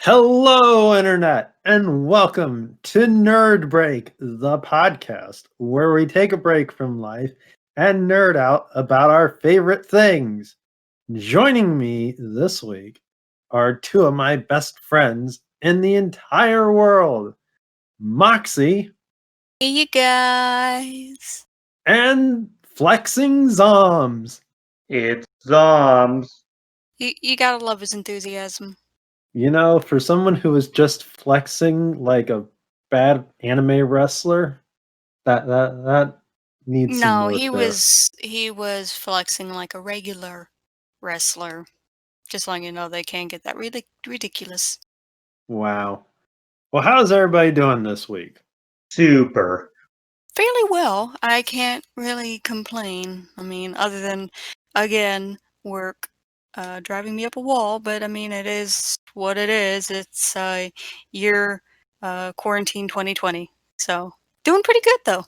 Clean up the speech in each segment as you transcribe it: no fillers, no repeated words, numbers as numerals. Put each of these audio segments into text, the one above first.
Hello, Internet, and welcome to Nerd Break, the podcast where we take a break from life and nerd out about our favorite things. Joining me this week are two of my best friends in the entire world, Moxie Hey, you guys. and Flexing Zoms. It's Zoms. You gotta love his enthusiasm. You know, for someone who is just flexing like a bad anime wrestler, that needs some No, work there. he was flexing like a regular wrestler. Just letting you know they can get that really ridiculous. Wow. Well, how's everybody doing this week? Super. Fairly well. I can't really complain. I mean, other than again, work driving me up a wall, but I mean it is what it is. It's year quarantine 2020. So doing pretty good though.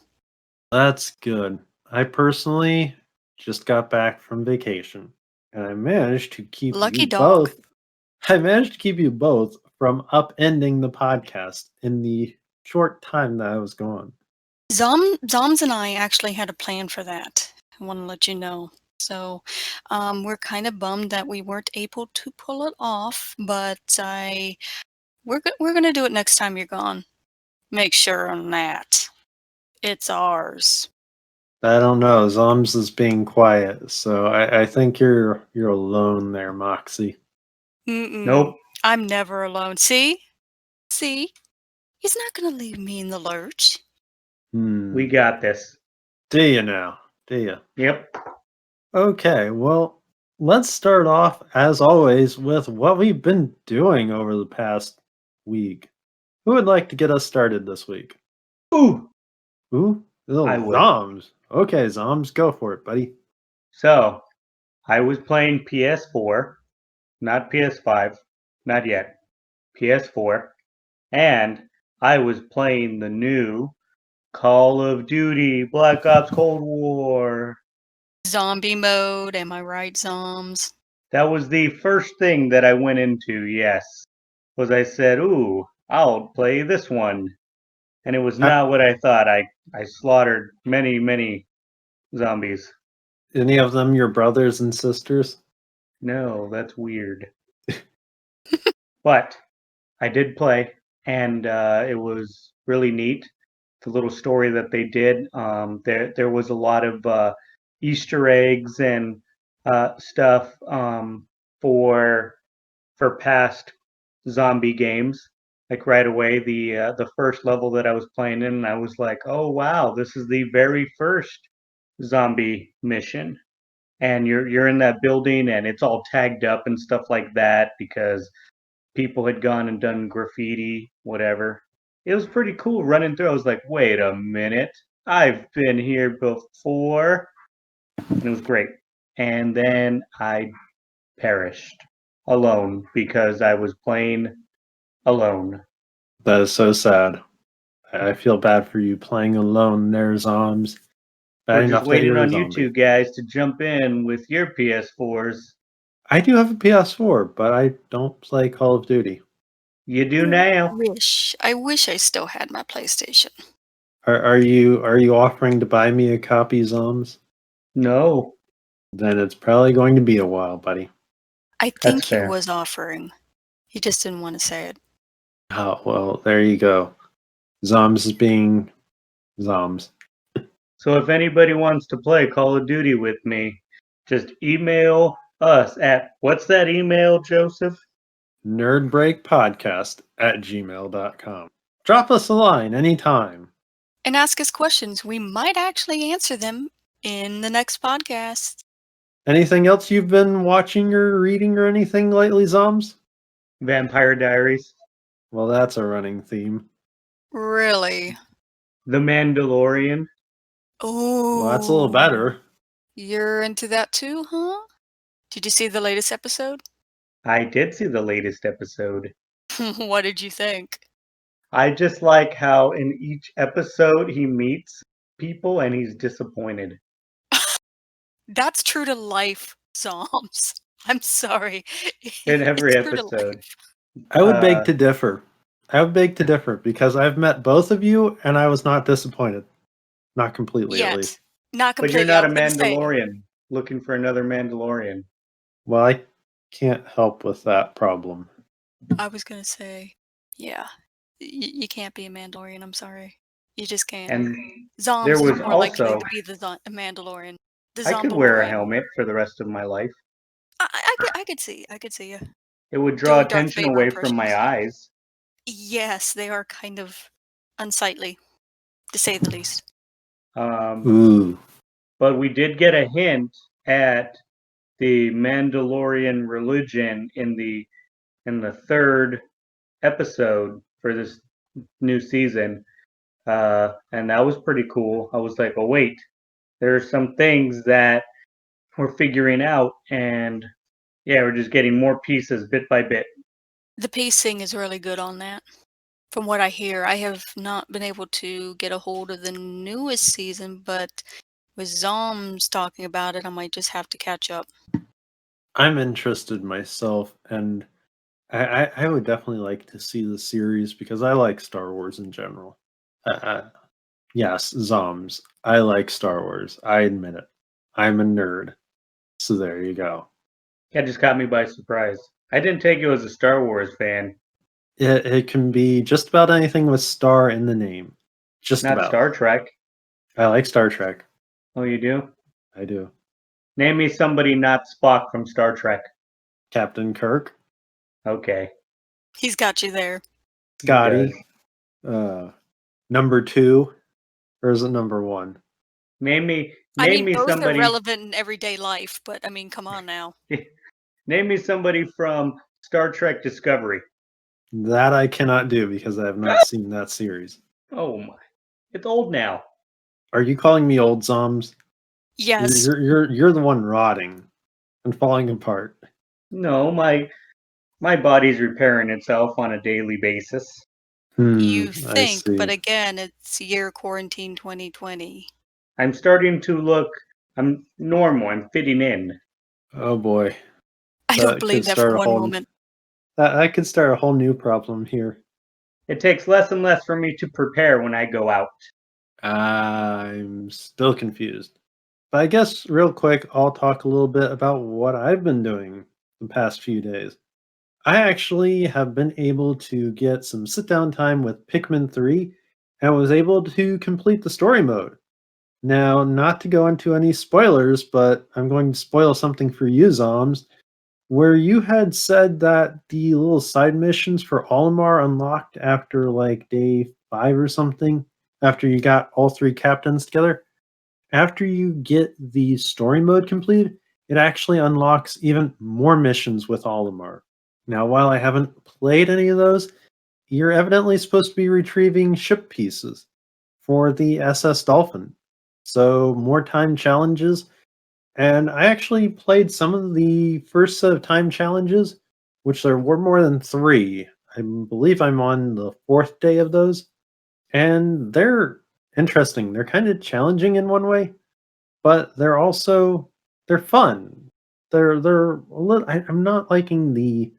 That's good. I personally just got back from vacation, and I managed to keep Lucky you dog. both. I managed to keep you both from upending the podcast in the short time that I was gone. Zoms and I actually had a plan for that. I want to let you know. So we're kind of bummed that we weren't able to pull it off, but we're gonna do it next time you're gone. Make sure on that. It's ours. I don't know. Zoms is being quiet, so I think you're alone there, Moxie. Nope. I'm never alone. See, he's not gonna leave me in the lurch. We got this. Do you now? Do you? Yep. Okay, well, let's start off, as always, with what we've been doing over the past week. Who would like to get us started this week? Ooh. Who? Oh, I would. Zoms. Okay, Zoms, go for it, buddy. So, I was playing PS4, not PS5, not yet. PS4. And I was playing the new Call of Duty Black Ops Cold War. Zombie mode, am I right, Zoms? That was the first thing that I went into, yes. Was I said, ooh, I'll play this one. And it was not what I thought. I slaughtered many zombies. Any of them your brothers and sisters? No, that's weird. But I did play, and it was really neat. The little story that they did. There was a lot of Easter eggs and stuff for past zombie games. Like right away, the first level that I was playing in, I was like, oh wow, this is the very first zombie mission. And you're in that building and it's all tagged up and stuff like that because people had gone and done graffiti, whatever. It was pretty cool running through. I was like, wait a minute, I've been here before. And it was great. And then I perished alone because I was playing alone. That is so sad. I feel bad for you playing alone there, Zoms. Bad We're enough just that waiting you're a on you zombie. two guys to jump in with your PS4s. I do have a PS4, but I don't play Call of Duty. You do now. I wish I still had my PlayStation. Are you offering to buy me a copy, Zoms? No. Then it's probably going to be a while, buddy. I That's think he fair. was offering. He just didn't want to say it. Oh, well, there you go. Zoms is being Zoms. So if anybody wants to play Call of Duty with me, just email us at, what's that email, Joseph? nerdbreakpodcast@gmail.com. Drop us a line anytime. And ask us questions. We might actually answer them in the next podcast. Anything else you've been watching or reading or anything lately, Zoms? Vampire Diaries. Well, that's a running theme. Really? The Mandalorian. Oh. Well, that's a little better. You're into that too, huh? Did you see the latest episode? I did see the latest episode. What did you think? I just like how in each episode he meets people and he's disappointed. That's true to life, Psalms. I'm sorry. In every It's true to episode. life. I would beg Uh, to differ. I would beg to differ because I've met both of you and I was not disappointed. Not completely, at least. Yet. Not but you're completely. I not a was going to say. Mandalorian looking for another Mandalorian. Well, I can't help with that problem. I was going to say. Yeah. You can't be a Mandalorian. I'm sorry. You just can't. And there Zoms is was more likely also, to be the Mandalorian. The I could wear a Zombaldorian. helmet for the rest of my life. I could see. I could see you It would draw doing Darth attention Vader away from my impressions. eyes. Yes, they are kind of unsightly, to say the least. Ooh. But we did get a hint at the Mandalorian religion in the third episode for this new season, and that was pretty cool. I was like, oh wait, there are some things that we're figuring out, and yeah, we're just getting more pieces bit by bit. The pacing is really good on that. From what I hear, I have not been able to get a hold of the newest season, but with Zoms talking about it, I might just have to catch up. I'm interested myself, and I would definitely like to see the series because I like Star Wars in general. Yes, Zoms. I like Star Wars. I admit it. I'm a nerd. So there you go. That just caught me by surprise. I didn't take you as a Star Wars fan. It can be just about anything with Star in the name. Just Not about. Star Trek. I like Star Trek. Oh, you do? I do. Name me somebody not Spock from Star Trek. Captain Kirk, Okay. He's got you there. He Scotty, does. number 2, or is it number 1? Name me Both somebody. are relevant in everyday life, but come on now. Name me somebody from Star Trek Discovery. That I cannot do because I have not seen that series. Oh my. It's old now. Are you calling me old Zoms? Yes. You're the one rotting and falling apart. No, my body's repairing itself on a daily basis. You I think, see. but again, it's year quarantine 2020. I'm starting to look. I'm normal. I'm fitting in. Oh boy. I don't believe that for one moment. That could start a whole new problem here. It takes less and less for me to prepare when I go out. I'm still confused. But I guess real quick, I'll talk a little bit about what I've been doing the past few days. I actually have been able to get some sit down time with Pikmin 3 and was able to complete the story mode. Now, not to go into any spoilers, but I'm going to spoil something for you, Zoms, where you had said that the little side missions for Olimar unlocked after like day 5 or something, after you got all 3 captains together. After you get the story mode completed, it actually unlocks even more missions with Olimar. Now, while I haven't played any of those, you're evidently supposed to be retrieving ship pieces for the SS Dolphin. So, more time challenges. And I actually played some of the first set of time challenges, which there were more than 3. I believe I'm on the 4th day of those. And they're interesting. They're kind of challenging in one way, but they're fun. They're a little. I'm not liking the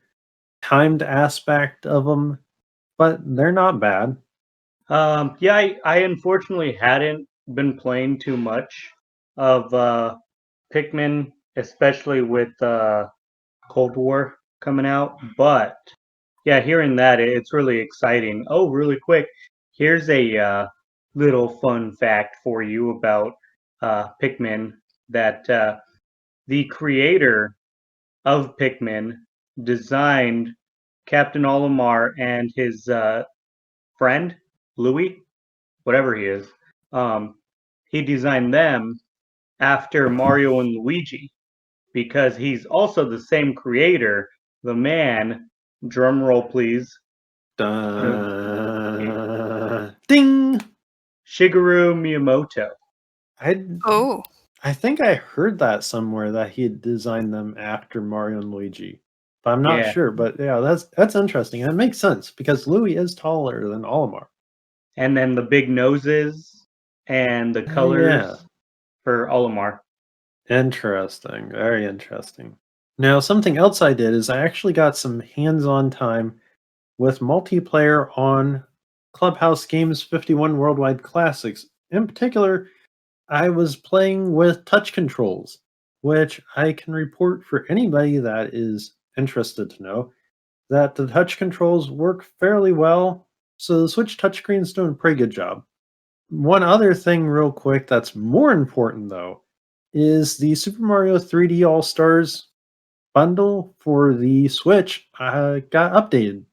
timed aspect of them, but they're not bad. Yeah, I unfortunately hadn't been playing too much of Pikmin, especially with Cold War coming out. But yeah, hearing that, it's really exciting. Oh, really quick, here's a little fun fact for you about Pikmin that the creator of Pikmin designed Captain Olimar and his friend Louis, whatever he is. He designed them after Mario and Luigi because he's also the same creator. The man, drum roll please, Ding! Shigeru Miyamoto. Oh. I think I heard that somewhere that he had designed them after Mario and Luigi. But I'm not Yeah. sure. But yeah, that's interesting. And it makes sense because Louis is taller than Olimar. And then the big noses and the colors Yeah. for Olimar. Interesting. Very interesting. Now, something else I did is I actually got some hands-on time with multiplayer on Clubhouse Games 51 Worldwide Classics. In particular, I was playing with touch controls, which I can report for anybody that is interested to know that the touch controls work fairly well. So the Switch touchscreen's doing a pretty good job. One other thing, real quick, that's more important though, is the Super Mario 3D All Stars bundle for the Switch got updated,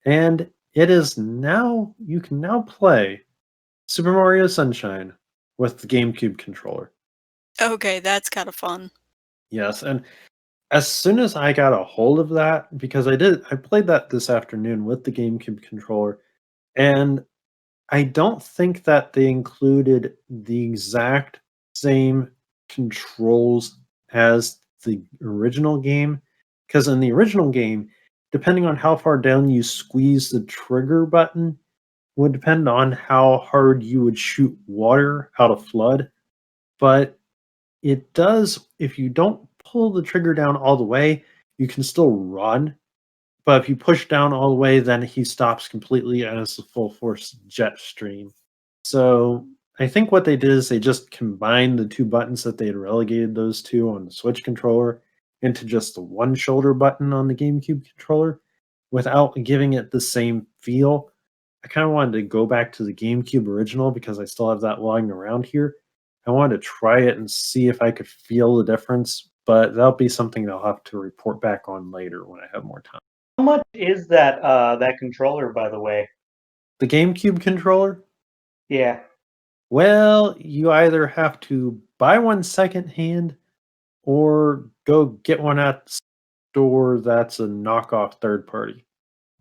and it is now you can now play Super Mario Sunshine with the GameCube controller. Okay, that's kind of fun. Yes, and as soon as I got a hold of that, because I played that this afternoon with the GameCube controller, and I don't think that they included the exact same controls as the original game. Because in the original game, depending on how far down you squeeze the trigger button, would depend on how hard you would shoot water out of FLUDD. But it does, if you don't pull the trigger down all the way, you can still run. But if you push down all the way, then he stops completely and it's a full force jet stream. So I think what they did is they just combined the two buttons that they had relegated those two on the Switch controller into just the one shoulder button on the GameCube controller without giving it the same feel. I kind of wanted to go back to the GameCube original because I still have that lying around here. I wanted to try it and see if I could feel the difference, but that'll be something that I'll have to report back on later when I have more time. How much is that controller, by the way? The GameCube controller? Yeah. Well, you either have to buy one secondhand or go get one at the store that's a knockoff third party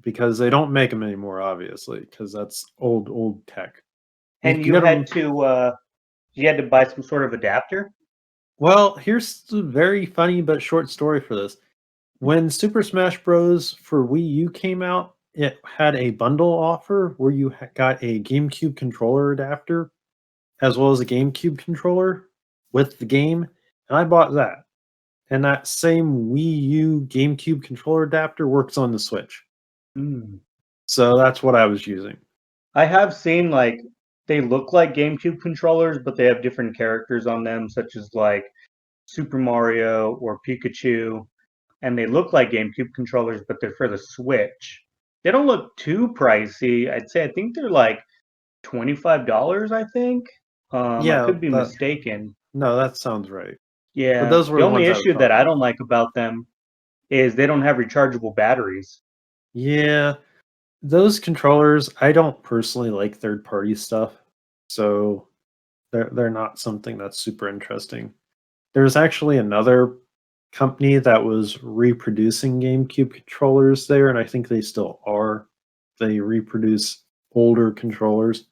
because they don't make them anymore, obviously, because that's old tech. And You get 'em- you had to buy some sort of adapter? Well, here's the very funny but short story for this. When Super Smash Bros. For Wii U came out, it had a bundle offer where you got a GameCube controller adapter as well as a GameCube controller with the game, and I bought that. And that same Wii U GameCube controller adapter works on the Switch. Hmm. So that's what I was using. I have seen they look like GameCube controllers, but they have different characters on them, such as like Super Mario or Pikachu, and they look like GameCube controllers, but they're for the Switch. They don't look too pricey. I think they're like $25, I think. I Yeah, could be mistaken. no, that sounds right. Yeah. But those were The the only ones I was issue that talking I don't like about them is they don't have rechargeable batteries. Yeah, those controllers, I don't personally like third-party stuff, so they're not something that's super interesting. There's actually another company that was reproducing GameCube controllers there, and I think they still are. They reproduce older controllers.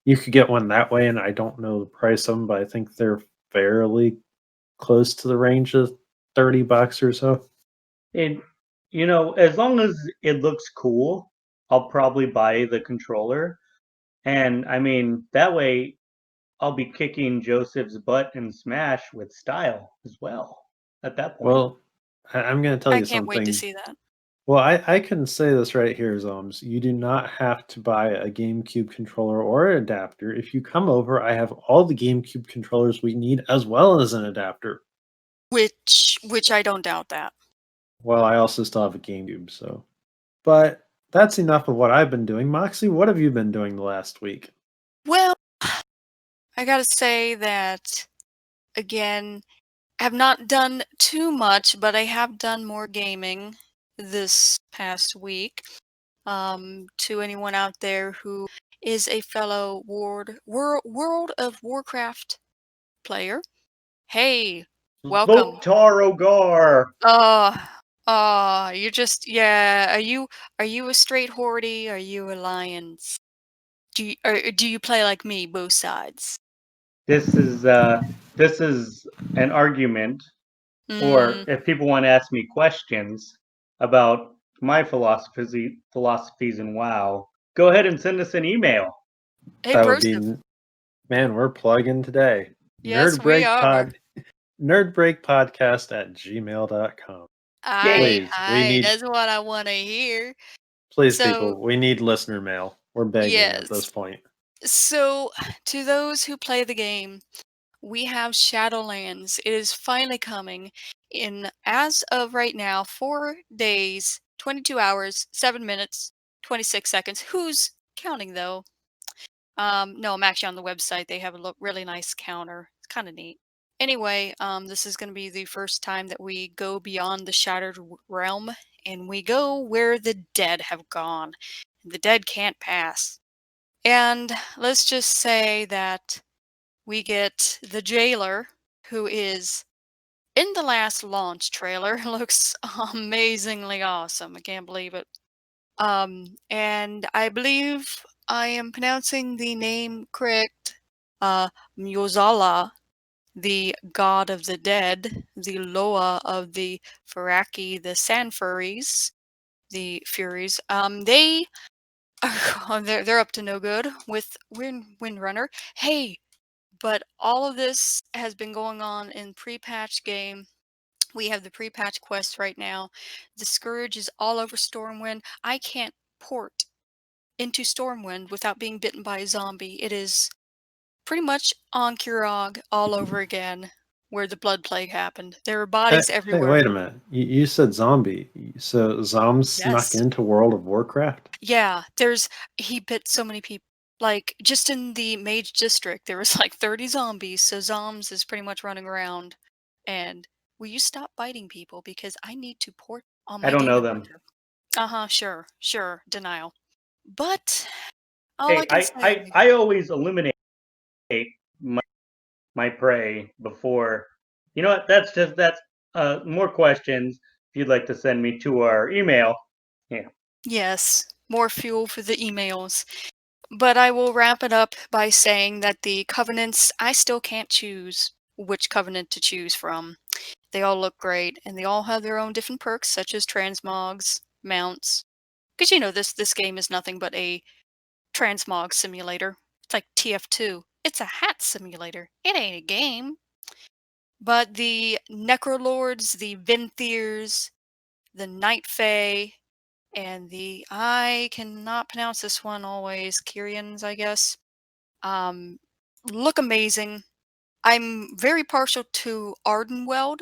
You could get one that way, and I don't know the price of them, but I think they're fairly close to the range of $30 or so. And as long as it looks cool, I'll probably buy the controller. And I mean, that way I'll be kicking Joseph's butt in Smash with style as well at that point. Well, I'm going to tell I you can't wait something. to see that. Well, I can say this right here, Zoms. You do not have to buy a GameCube controller or an adapter. If you come over, I have all the GameCube controllers we need as well as an adapter. Which I don't doubt that. Well, I also still have a GameCube, so. But that's enough of what I've been doing. Moxie, what have you been doing the last week? Well, I gotta say that, again, I have not done too much, but I have done more gaming this past week. To anyone out there who is a fellow World of Warcraft player, hey, welcome. Vote Tarogar! You're just, yeah. Are you a straight Horde? Are you Alliance? Do you play like me, both sides? This is an argument, or Mm, if people want to ask me questions about my philosophies in WoW, go ahead and send us an email. hey, That would be, Broseph. man, we're plugging today. Yes, we are. Nerdbreakpodcast at gmail.com. Aye, Please, we aye, need that's what I want to hear. Please, So, people, we need listener mail. We're begging at this yes. point. So, to those who play the game, we have Shadowlands. It is finally coming in, as of right now, 4 days, 22 hours, 7 minutes, 26 seconds. Who's counting though? No, I'm actually on the website. They have a really nice counter. It's kind of neat. Anyway, this is going to be the first time that we go beyond the Shattered Realm and we go where the dead have gone. The dead can't pass. And let's just say that we get the jailer, who is in the last launch trailer. Looks amazingly awesome. I can't believe it. And I believe I am pronouncing the name correct. Myozala, the god of the dead, the Loa of the Faraki, the Sand Furies, the Furies. They they're up to no good with Windrunner. Hey, but all of this has been going on in pre-patch game. We have the pre-patch quest right now. The Scourge is all over Stormwind. I can't port into Stormwind without being bitten by a zombie. It is pretty much on Kurog all over again, where the Blood Plague happened. There are bodies Hey, everywhere. wait a minute. You said zombie. So Zombs snuck Yes. into World of Warcraft? Yeah, he bit so many people. Like, just in the Mage District, there was like 30 zombies, so Zombs is pretty much running around. And will you stop biting people because I need to port on my I don't know data them. printer. Uh-huh, sure, denial. But all Hey, I can say, I always eliminate my prey before. You know what? That's more questions. If you'd like to send me to our email, yeah. yes, more fuel for the emails. But I will wrap it up by saying that the covenants, I still can't choose which covenant to choose from. They all look great, and they all have their own different perks, such as transmogs, mounts. Because you know this game is nothing but a transmog simulator. It's like TF2. It's a hat simulator. It ain't a game. But the Necrolords, the Venthirs, the Night Fae, and the I cannot pronounce this one always. Kyrians, I guess. Um, look amazing. I'm very partial to Ardenweld.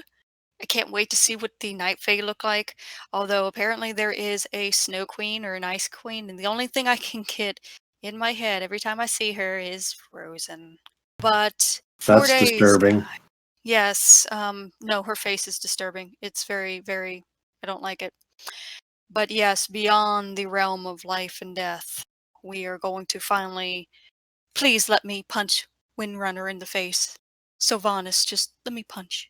I can't wait to see what the Night Fae look like. Although apparently there is a Snow Queen or an Ice Queen, and the only thing I can get in my head every time I see her is Frozen. But 4 That's days. disturbing. Yes. No, her face is disturbing. It's very, very. I don't like it. But yes, beyond the realm of life and death, we are going to finally. Please let me punch Windrunner in the face. Sylvanas, just let me punch.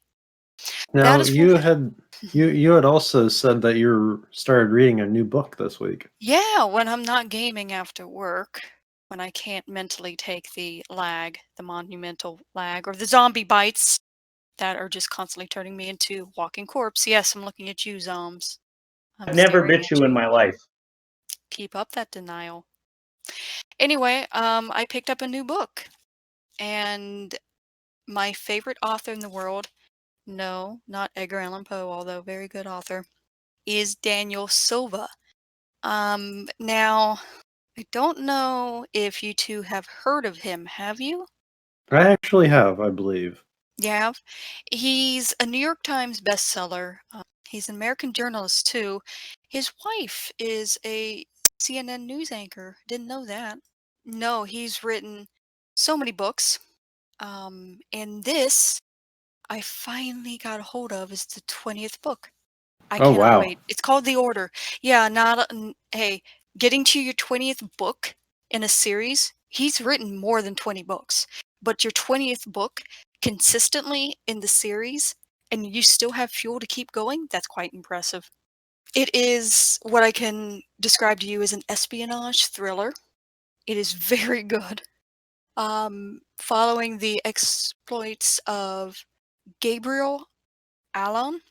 Now That is you what. had you had also said that you started reading a new book this week. Yeah, when I'm not gaming after work, when I can't mentally take the lag, the monumental lag, or the zombie bites that are just constantly turning me into walking corpse. Yes, I'm looking at you, Zoms. I'm I've never staring bit at you in you. my life. Keep up that denial. Anyway, I picked up a new book, and my favorite author in the world, no, not Edgar Allan Poe, although very good author, is Daniel Silva. Now, I don't know if you two have heard of him, have you? I actually have, I believe. You have? He's a New York Times bestseller. He's an American journalist, too. His wife is a CNN news anchor. Didn't know that. No, he's written so many books. And this, I finally got a hold of, is the 20th book. I Oh cannot wow. wait. It's called The Order. Yeah, hey, getting to your 20th book in a series, he's written more than 20 books. But your 20th book consistently in the series and you still have fuel to keep going, that's quite impressive. It is what I can describe to you as an espionage thriller. It is very good. Following the exploits of Gabriel Allon,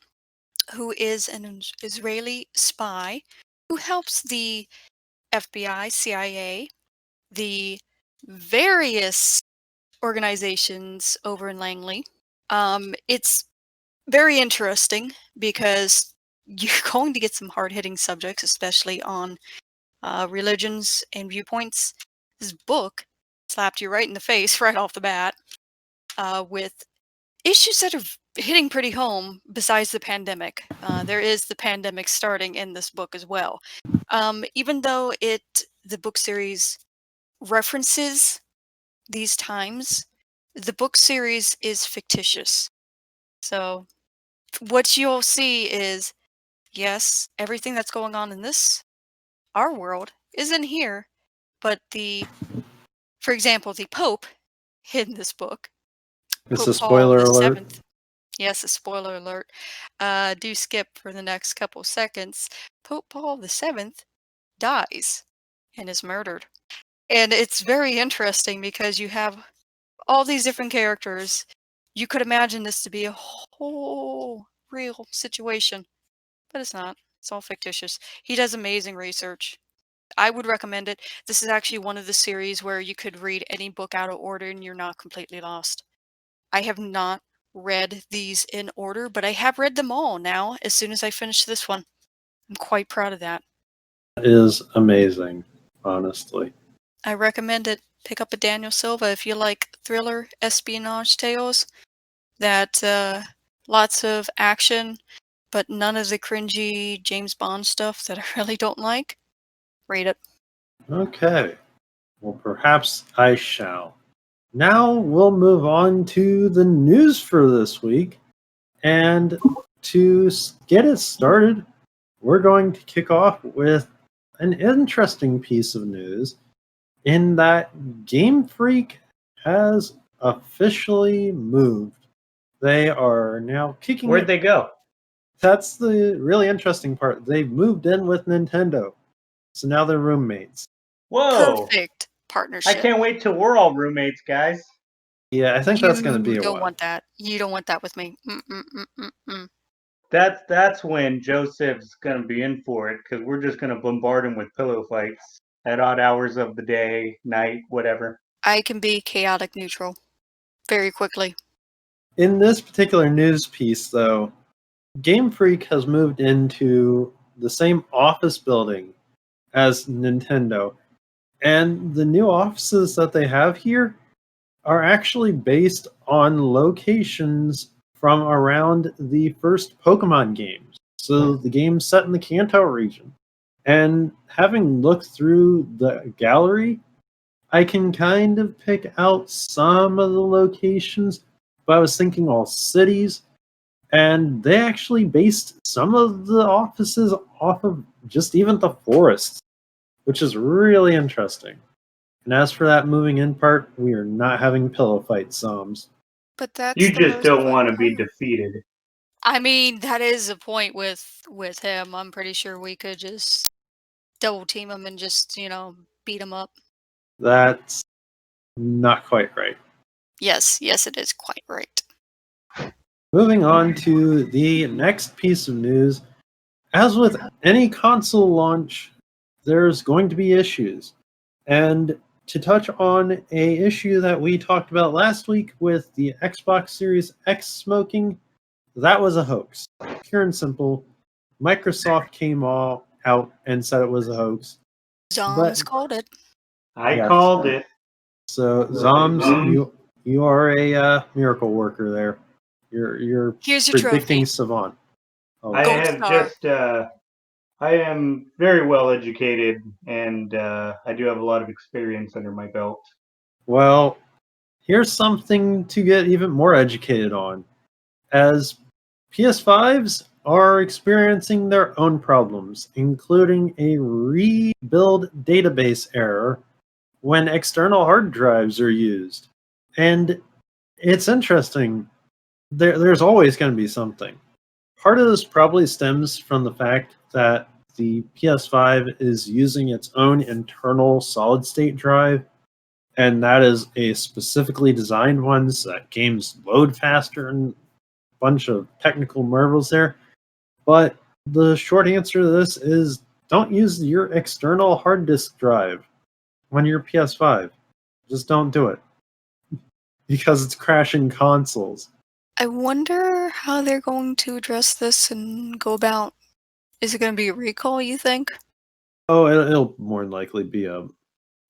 who is an Israeli spy who helps the FBI, CIA, the various organizations over in Langley. It's very interesting because you're going to get some hard hitting subjects, especially on religions and viewpoints. This book slapped you right in the face right off the bat with issues that are hitting pretty home besides the pandemic. There is the pandemic starting in this book as well. Even though the book series references these times, the book series is fictitious. So what you'll see is, yes, everything that's going on in our world is in here, but for example, the Pope in this book, It's Pope a Paul spoiler the alert. Seventh. Yes, a spoiler alert. Do skip for the next couple seconds. Pope Paul the Seventh dies and is murdered. And it's very interesting because you have all these different characters. You could imagine this to be a whole real situation, but it's not. It's all fictitious. He does amazing research. I would recommend it. This is actually one of the series where you could read any book out of order and you're not completely lost. I have not read these in order, but I have read them all now as soon as I finish this one. I'm quite proud of that. That is amazing, honestly. I recommend it. Pick up a Daniel Silva if you like thriller espionage tales. That lots of action, but none of the cringy James Bond stuff that I really don't like. Read it. Okay. Well, perhaps I shall. Now we'll move on to the news for this week. And to get it started, we're going to kick off with an interesting piece of news in that Game Freak has officially moved. They are now kicking Where'd they go? That's the really interesting part. They've moved in with Nintendo. So now they're roommates. Whoa! Perfect partnership. I can't wait till we're all roommates, guys. Yeah, I think that's going to be You a don't while. want that. You don't want that with me. Mm-mm-mm-mm-mm. That's when Joseph's gonna be in for it because we're just gonna bombard him with pillow fights at odd hours of the day, night, whatever. I can be chaotic neutral very quickly. In this particular news piece, though, Game Freak has moved into the same office building as Nintendo. And the new offices that they have here are actually based on locations from around the first Pokemon games. So the game's set in the Kanto region. And having looked through the gallery, I can kind of pick out some of the locations, but I was thinking all cities. And they actually based some of the offices off of just even the forests, which is really interesting. And as for that moving in part, we are not having pillow fight Zoms. But that's You the just most don't fun want to be part. defeated. I mean, that is the point with him. I'm pretty sure we could just double team him and just, beat him up. That's not quite right. Yes, it is quite right. Moving on to the next piece of news. As with any console launch, there's going to be issues. And to touch on a issue that we talked about last week with the Xbox Series X smoking, that was a hoax. Pure and simple. Microsoft came out and said it was a hoax. Zoms called it. I Yes. called it. So Zoms, you are a miracle worker there. You're Here's your predicting trophy. savant. Oh, I Gold have star. I am very well educated, and I do have a lot of experience under my belt. well, here's something to get even more educated on. As PS5s are experiencing their own problems, including a rebuild database error when external hard drives are used. And it's interesting. There's always going to be something. Part of this probably stems from the fact that the PS5 is using its own internal solid state drive, and that is a specifically designed one so that games load faster and a bunch of technical marvels there. But the short answer to this is don't use your external hard disk drive on your PS5. Just don't do it. Because it's crashing consoles. I wonder how they're going to address this and go about. Is it going to be a recall, you think? Oh, it'll more than likely be a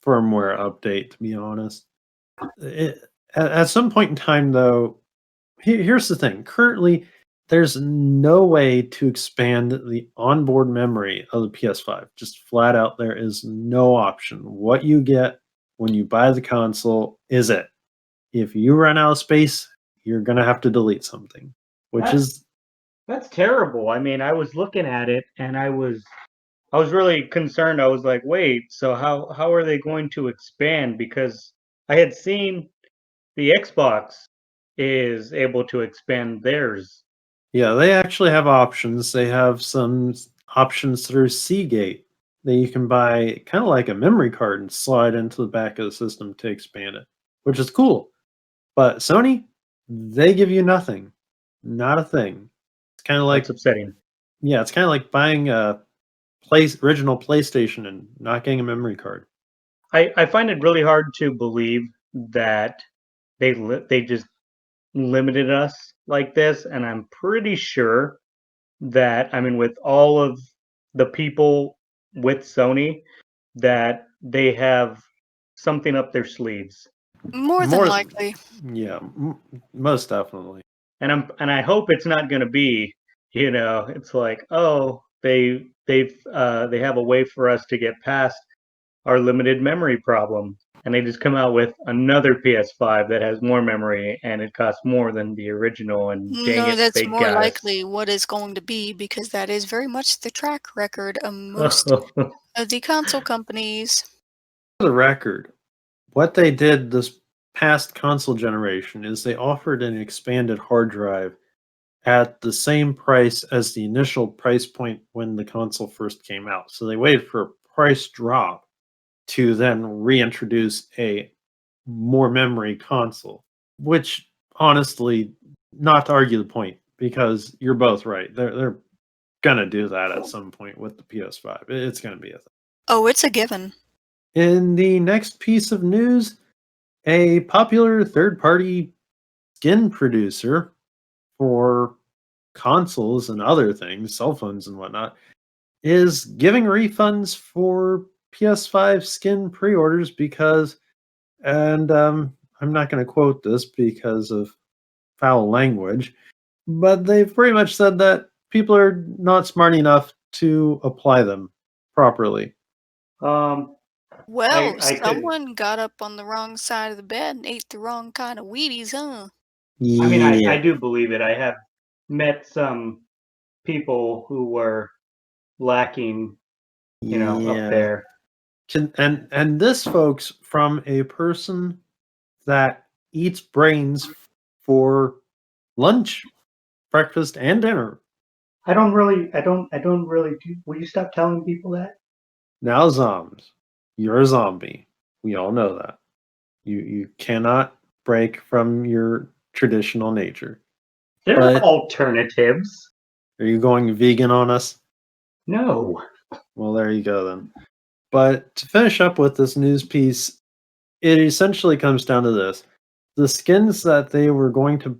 firmware update, to be honest. At some point in time, though, here's the thing. Currently, there's no way to expand the onboard memory of the PS5. Just flat out, there is no option. What you get when you buy the console is it. If you run out of space, you're going to have to delete something, which That's is that's terrible. I mean, I was looking at it and I was really concerned. I was like, wait, so how are they going to expand? Because I had seen the Xbox is able to expand theirs. yeah, they actually have options. They have some options through Seagate that you can buy kind of like a memory card and slide into the back of the system to expand it, which is cool. But Sony, they give you nothing, not a thing. It's kind of like, That's upsetting. yeah, it's kind of like buying a original PlayStation and not getting a memory card. I find it really hard to believe that they just limited us like this, and I'm pretty sure that, I mean, with all of the people with Sony, that they have something up their sleeves. More than More, likely. yeah, most definitely. And I hope it's not going to be, it's like, oh, they have a way for us to get past our limited memory problem, and they just come out with another PS5 that has more memory and it costs more than the original, and dang No, it, that's they more got us. likely what is going to be because that is very much the track record of most of the console companies. For the record, what they did this past console generation is they offered an expanded hard drive at the same price as the initial price point when the console first came out. So they waited for a price drop to then reintroduce a more memory console, which honestly, not to argue the point, because you're both right. They're gonna do that at some point with the PS5. It's gonna be a thing. Oh, it's a given. In the next piece of news, a popular third-party skin producer for consoles and other things, cell phones and whatnot, is giving refunds for PS5 skin pre-orders because, and I'm not going to quote this because of foul language, but they've pretty much said that people are not smart enough to apply them properly. um, Well, I could. someone got up on the wrong side of the bed and ate the wrong kind of Wheaties, huh? I mean, I Yeah, do believe it. I have met some people who were lacking, up yeah. there. And this, folks, from a person that eats brains for lunch, breakfast, and dinner. I don't really do. Will you stop telling people that? Now, Zoms, you're a zombie. We all know that. You cannot break from your traditional nature. There are But alternatives. are you going vegan on us? No. Well, there you go then. But to finish up with this news piece, it essentially comes down to this. The skins that they were going to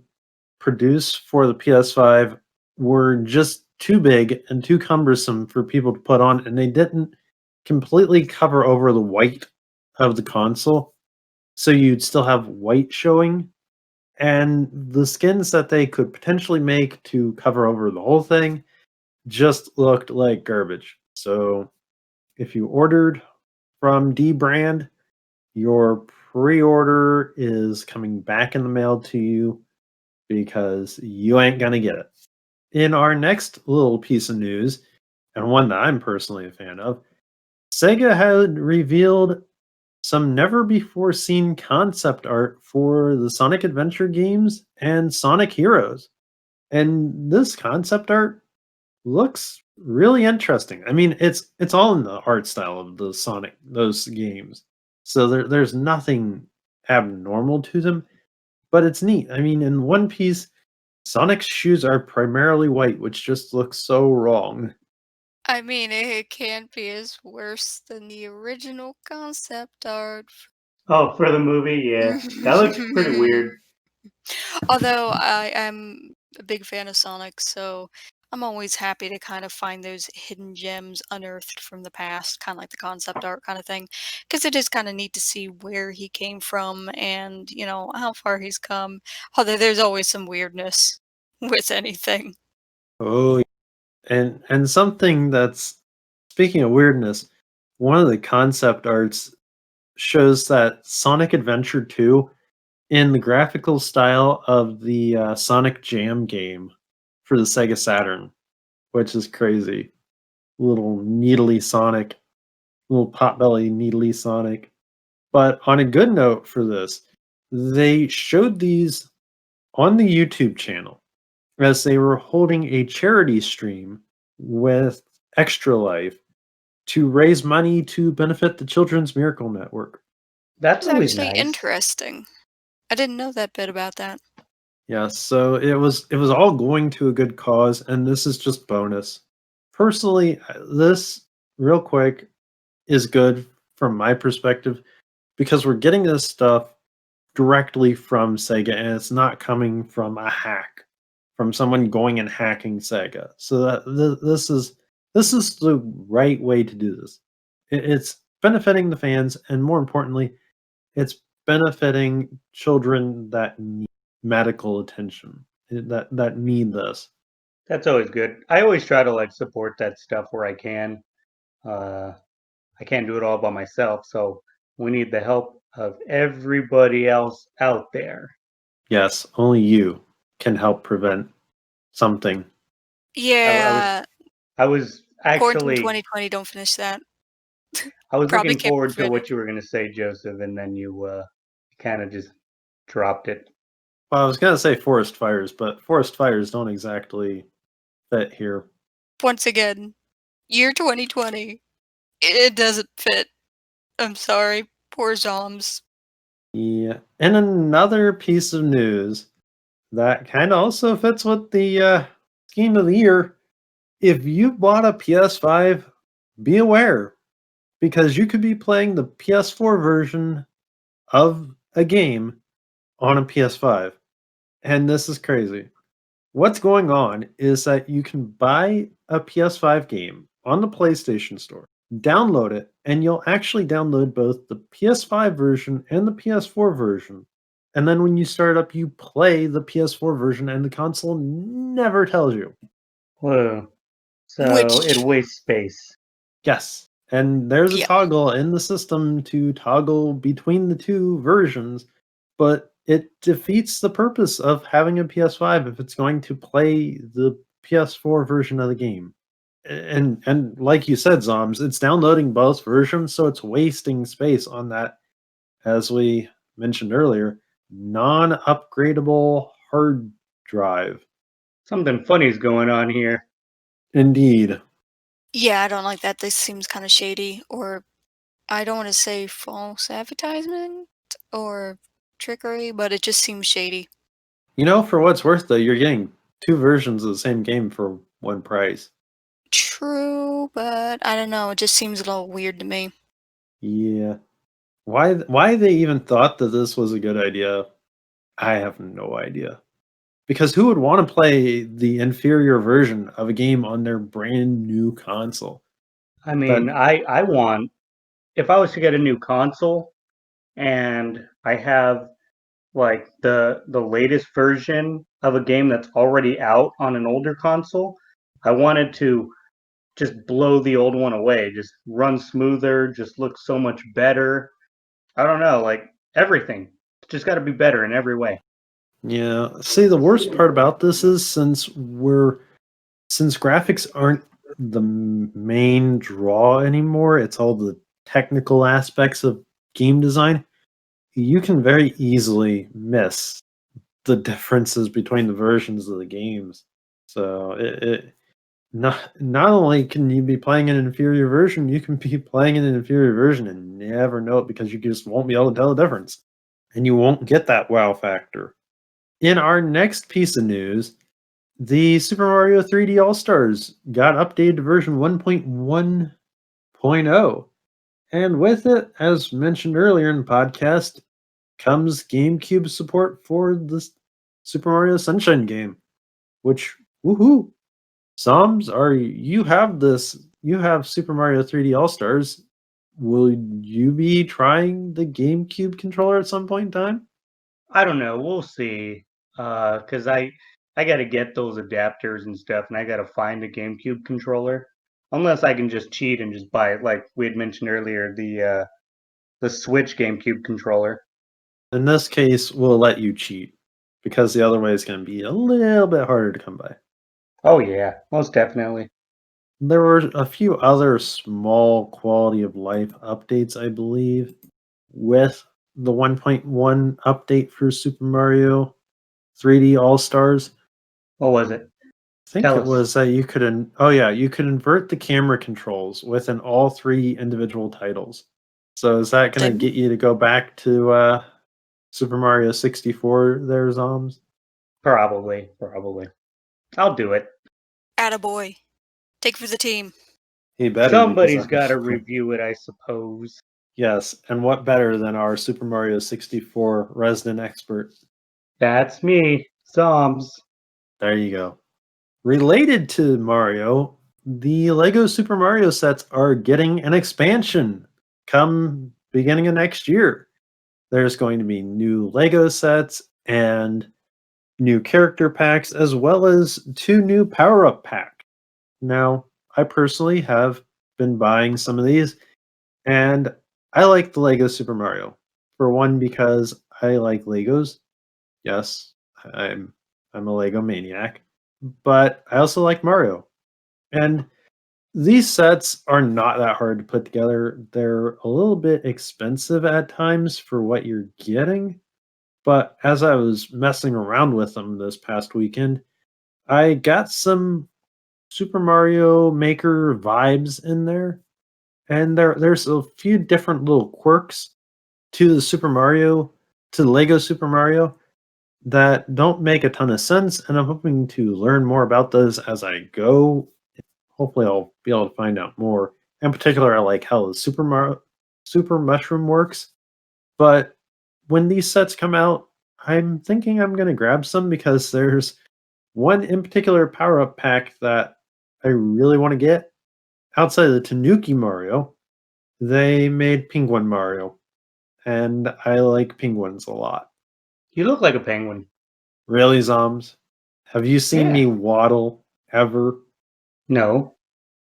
produce for the PS5 were just too big and too cumbersome for people to put on, and they didn't completely cover over the white of the console. So you'd still have white showing. And the skins that they could potentially make to cover over the whole thing just looked like garbage. So if you ordered from D Brand, your pre order is coming back in the mail to you because you ain't going to get it. In our next little piece of news, and one that I'm personally a fan of, Sega had revealed some never before seen concept art for the Sonic Adventure games and Sonic Heroes. And this concept art looks really interesting. I mean, it's all in the art style of the Sonic those games. So there's nothing abnormal to them, but it's neat. I mean, in One Piece, Sonic's shoes are primarily white, which just looks so wrong. I mean, it can't be as worse than the original concept art. Oh, for the movie, yeah. That looks pretty weird. Although I am a big fan of Sonic, so I'm always happy to kind of find those hidden gems unearthed from the past, kind of like the concept art kind of thing, because it is kind of neat to see where he came from and, how far he's come. Although there's always some weirdness with anything. Oh, yeah. And something that's speaking of weirdness, one of the concept arts shows that Sonic Adventure 2 in the graphical style of the Sonic Jam game for the Sega Saturn, which is crazy. Little needly Sonic, little potbelly needly Sonic. But on a good note for this, they showed these on the YouTube channel as they were holding a charity stream with Extra Life to raise money to benefit the Children's Miracle Network. That's It's always actually nice. interesting. I didn't know that bit about that. Yeah, so it was all going to a good cause, and this is just bonus. Personally, this real quick is good from my perspective because we're getting this stuff directly from Sega, and it's not coming from a hack, from someone going and hacking Sega. So that this is the right way to do this. It's benefiting the fans, and more importantly, it's benefiting children that need medical attention, that need this. That's always good. I always try to like support that stuff where I can. Uh, I can't do it all by myself, so we need the help of everybody else out there. Yes, only you can help prevent something. I was Yeah, I was Quarantine actually 2020, don't finish that. I was Probably looking can't forward to prevent it. what you were going to say, Joseph, and then you kind of just dropped it. Well, I was gonna say forest fires, but forest fires don't exactly fit here. Once again, year 2020. It doesn't fit. I'm sorry. Poor Zoms. Yeah. And another piece of news that kind of also fits with the scheme of the year. If you bought a PS5, be aware because you could be playing the PS4 version of a game on a PS5. And this is crazy. What's going on is that you can buy a PS5 game on the PlayStation Store, download it, and you'll actually download both the PS5 version and the PS4 version. And then when you start up, you play the PS4 version, and the console never tells you. Whoa. So it Which, wastes space. Yes. And there's a yeah. toggle in the system to toggle between the two versions, but it defeats the purpose of having a PS5 if it's going to play the PS4 version of the game. And like you said, Zoms, it's downloading both versions, so it's wasting space on that, as we mentioned earlier, non-upgradable hard drive. Something funny's going on here. Indeed. Yeah, I don't like that. This seems kind of shady. Or I don't want to say false advertisement or trickery, but it just seems shady. For what's worth though, you're getting two versions of the same game for one price. True, but I don't know. It just seems a little weird to me. Yeah. Why they even thought that this was a good idea, I have no idea. Because who would want to play the inferior version of a game on their brand new console? I That mean, I want if I was to get a new console and I have like the latest version of a game that's already out on an older console, I wanted to just blow the old one away, just run smoother, just look so much better. I don't know, like everything. It's just got to be better in every way. Yeah. See, the worst part about this is since graphics aren't the main draw anymore, it's all the technical aspects of game design. You can very easily miss the differences between the versions of the games. So it not only can you be playing an inferior version, you can be playing an inferior version and never know it because you just won't be able to tell the difference, and you won't get that wow factor. In our next piece of news, the Super Mario 3D All Stars got updated to version 1.1.0, and with it, as mentioned earlier in the podcast, comes GameCube support for the Super Mario Sunshine game, which, woohoo! Psalms, you have this? You have Super Mario 3D All Stars. Will you be trying the GameCube controller at some point in time? I don't know. We'll see. Cause I got to get those adapters and stuff, and I got to find a GameCube controller. Unless I can just cheat and just buy it, like we had mentioned earlier, the Switch GameCube controller. In this case, we'll let you cheat because the other way is going to be a little bit harder to come by. Oh yeah, most definitely. There were a few other small quality of life updates, I believe, with the 1.1 update for Super Mario 3D All Stars. What was it? I think Tell it us. was that you could, you could invert the camera controls within all three individual titles. So is that going to Didn't- get you to go back to Super Mario 64 there, Zoms? Probably. I'll do it. Attaboy. Take for the team. He better. Somebody's got to review it, I suppose. Yes, and what better than our Super Mario 64 resident expert? That's me, Zoms. There you go. Related to Mario, the Lego Super Mario sets are getting an expansion come beginning of next year. There's going to be new Lego sets and new character packs, as well as 2 new power-up packs. Now, I personally have been buying some of these, and I like the Lego Super Mario. For one, because I like Legos. Yes, I'm a Lego maniac, but I also like Mario. And these sets are not that hard to put together. They're a little bit expensive at times for what you're getting, but as I was messing around with them this past weekend, I got some Super Mario Maker vibes in there. And there's a few different little quirks to the Lego Super Mario that don't make a ton of sense, and I'm hoping to learn more about those as I go. Hopefully, I'll be able to find out more. In particular, I like how the Super Mushroom works. But when these sets come out, I'm thinking I'm going to grab some because there's one in particular power up pack that I really want to get. Outside of the Tanuki Mario, they made Penguin Mario, and I like penguins a lot. You look like a penguin. Really, Zoms? Have you seen me Yeah. waddle ever? No.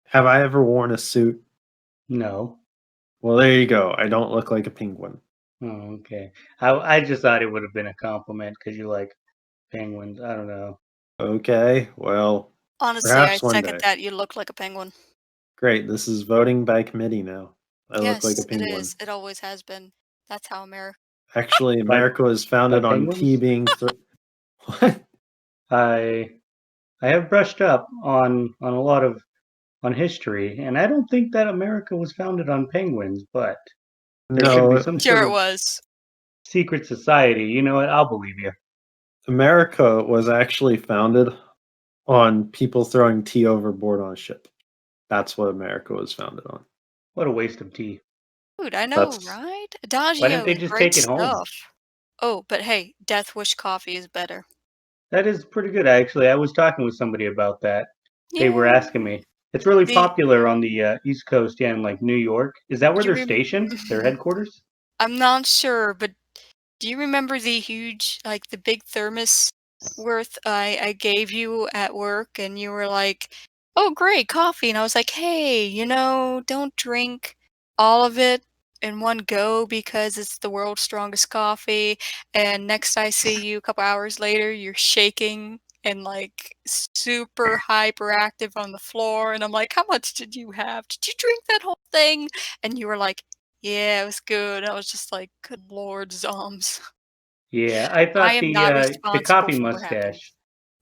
Have I ever worn a suit? No. Well, there you go. I don't look like a penguin. Oh, okay. I just thought it would have been a compliment because you like penguins. I don't know. Okay, well, Honestly, perhaps I one second day. that. You look like a penguin. Great. This is voting by committee now. I look like a Yes, it penguin. is. It always has been. That's how America. Actually, America was founded on tea penguins? being. What? I have brushed up on a lot of on history, and I don't think that America was founded on penguins, but there could be No, some Sure, sort it of was. secret society. You know what? I'll believe you. America was actually founded on people throwing tea overboard on a ship. That's what America was founded on. What a waste of tea. Dude, I know, That's right? Why didn't Adagio they is just great take it home? stuff. Oh, but hey, Death Wish coffee is better. That is pretty good, actually. I was talking with somebody about that. They were Yeah. asking me. It's really The popular on the East Coast, yeah, in like New York. Is that where you they're stationed? Their headquarters? I'm not sure, but do you remember the huge, like the big thermos worth I gave you at work, and you were like, "Oh, great, coffee," and I was like, "Hey, don't drink all of it in one go because it's the world's strongest coffee." And next I see you a couple hours later, you're shaking and like super hyperactive on the floor, and I'm like, "How much did you have? Did you drink that whole thing?" And you were like, "Yeah, it was good." I was just like, "Good lord, Zoms." Yeah, I I thought am not the responsible coffee for what happened. mustache.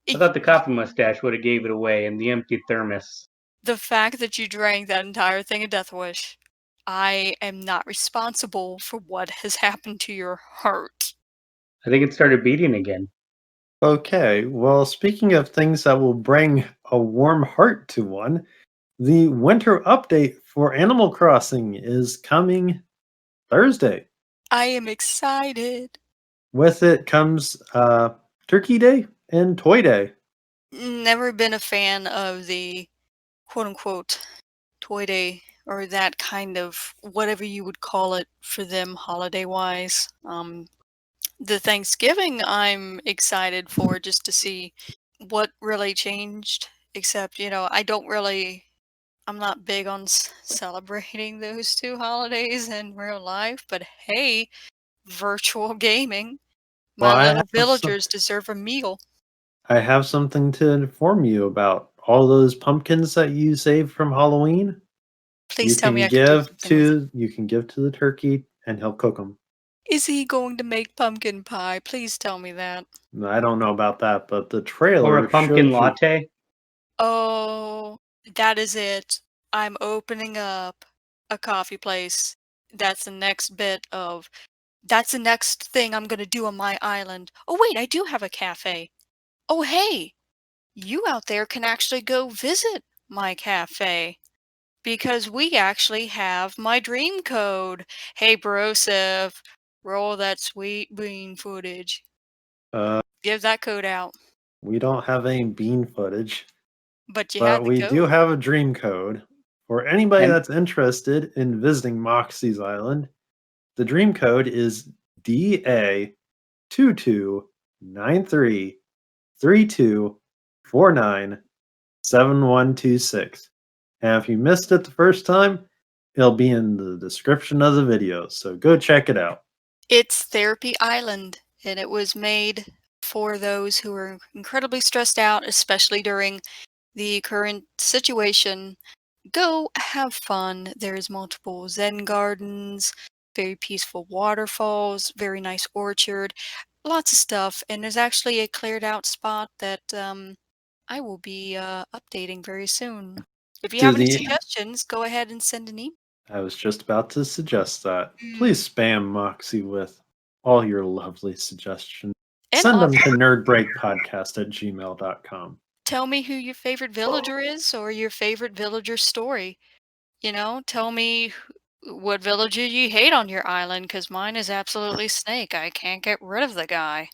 I thought the coffee mustache would have gave it away and the empty thermos. The fact that you drank that entire thing of Death Wish, I am not responsible for what has happened to your heart. I think it started beating again. okay. Well, speaking of things that will bring a warm heart to one, the winter update for Animal Crossing is coming Thursday. I am excited. With it comes Turkey Day and Toy Day. never been a fan of the quote unquote Toy Day or that kind of whatever you would call it for them holiday wise. The Thanksgiving I'm excited for just to see what really changed. Except, I don't really, I'm not big on celebrating those two holidays in real life, but hey, virtual gaming. Well, My little villagers deserve a meal. I have something to inform you about. All those pumpkins that you saved from Halloween, Please tell me I can do something with it. you can give to the turkey, and he'll cook them. Is he going to make pumpkin pie? Please tell me that. I don't know about that, but the Or trailer a pumpkin showed you. latte. Oh, that is it. I'm opening up a coffee place. That's the next bit of that's the next thing I'm gonna do on my island. Oh wait, I do have a cafe. Oh hey, you out there can actually go visit my cafe because we actually have my dream code. Hey Broseph, roll that sweet bean footage. Uh, Give that code out. we don't have any bean footage, But you but had the we do code. have a dream code. For anybody And that's interested in visiting Moxie's Island, the dream code is DA229332497126. And if you missed it the first time, it'll be in the description of the video, so go check it out. It's Therapy Island, and it was made for those who are incredibly stressed out, especially during the current situation. Go have fun. There's multiple Zen gardens, very peaceful waterfalls, very nice orchard, lots of stuff. And there's actually a cleared out spot that I will be updating very soon. If you Do have any the suggestions, go ahead and send an email. I was just about to suggest that. Mm. Please spam Moxie with all your lovely suggestions. And Send them also, to nerdbreakpodcast@gmail.com. tell me who your favorite villager is or your favorite villager story. Tell me what villager you hate on your island, because mine is absolutely Snake. I can't get rid of the guy.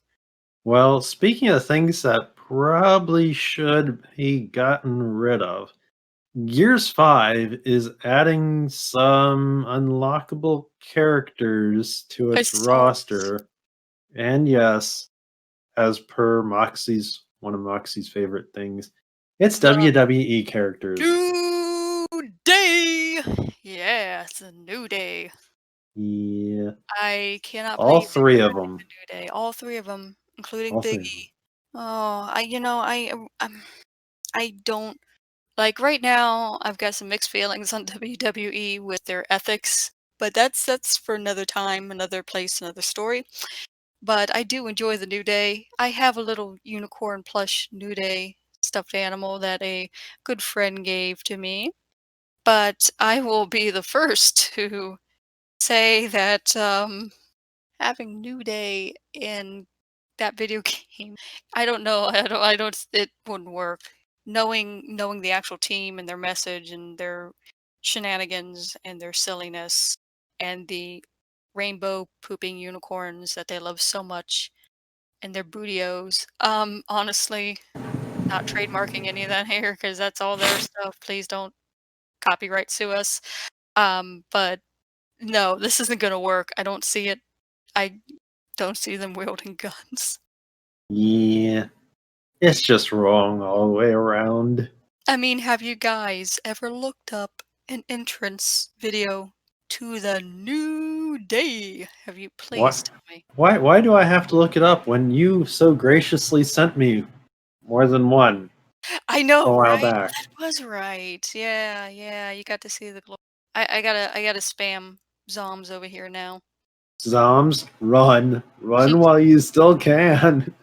Well, speaking of things that probably should be gotten rid of, Gears 5 is adding some unlockable characters to I its saw. roster. And yes, as per one of Moxie's favorite things, it's The WWE characters. New Day! Yeah, it's a new day. Yeah, I cannot all believe three they're of adding them. the new day. All three of them, including All Big three of them. E. Oh, I don't like right now. I've got some mixed feelings on WWE with their ethics, but that's for another time, another place, another story. But I do enjoy the New Day. I have a little unicorn plush New Day stuffed animal that a good friend gave to me. But I will be the first to say that having New Day in that video game, I don't know. I don't. It wouldn't work. Knowing the actual team and their message and their shenanigans and their silliness and the rainbow pooping unicorns that they love so much and their bootios. Honestly, not trademarking any of that here because that's all their stuff. Please don't copyright sue us. But no, this isn't gonna work. I don't see it. I don't see them wielding guns. Yeah, it's just wrong all the way around. I mean, have you guys ever looked up an entrance video to the New Day? Have you please What? tell me? Why do I have to look it up when you so graciously sent me more than one I a know, while right? back? That was right. Yeah, yeah. You got to see the glory. I gotta spam Zoms over here now. Zoms, run while you still can.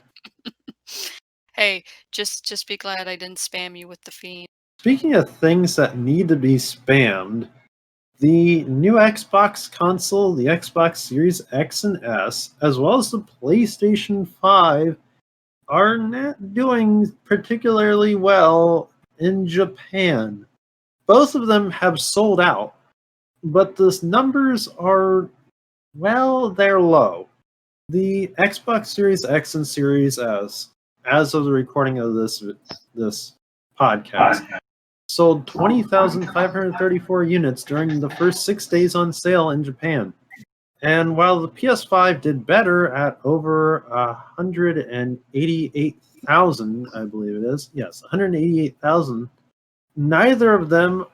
Hey, just be glad I didn't spam you with the fiend. Speaking of things that need to be spammed, the new Xbox console, the Xbox Series X and S, as well as the PlayStation 5, are not doing particularly well in Japan. Both of them have sold out, but the numbers are, well, they're low. The Xbox Series X and Series S as of the recording of this podcast, sold 20,534 units during the first 6 days on sale in Japan. And while the PS5 did better at over 188,000, I believe it is, yes, 188,000, neither of them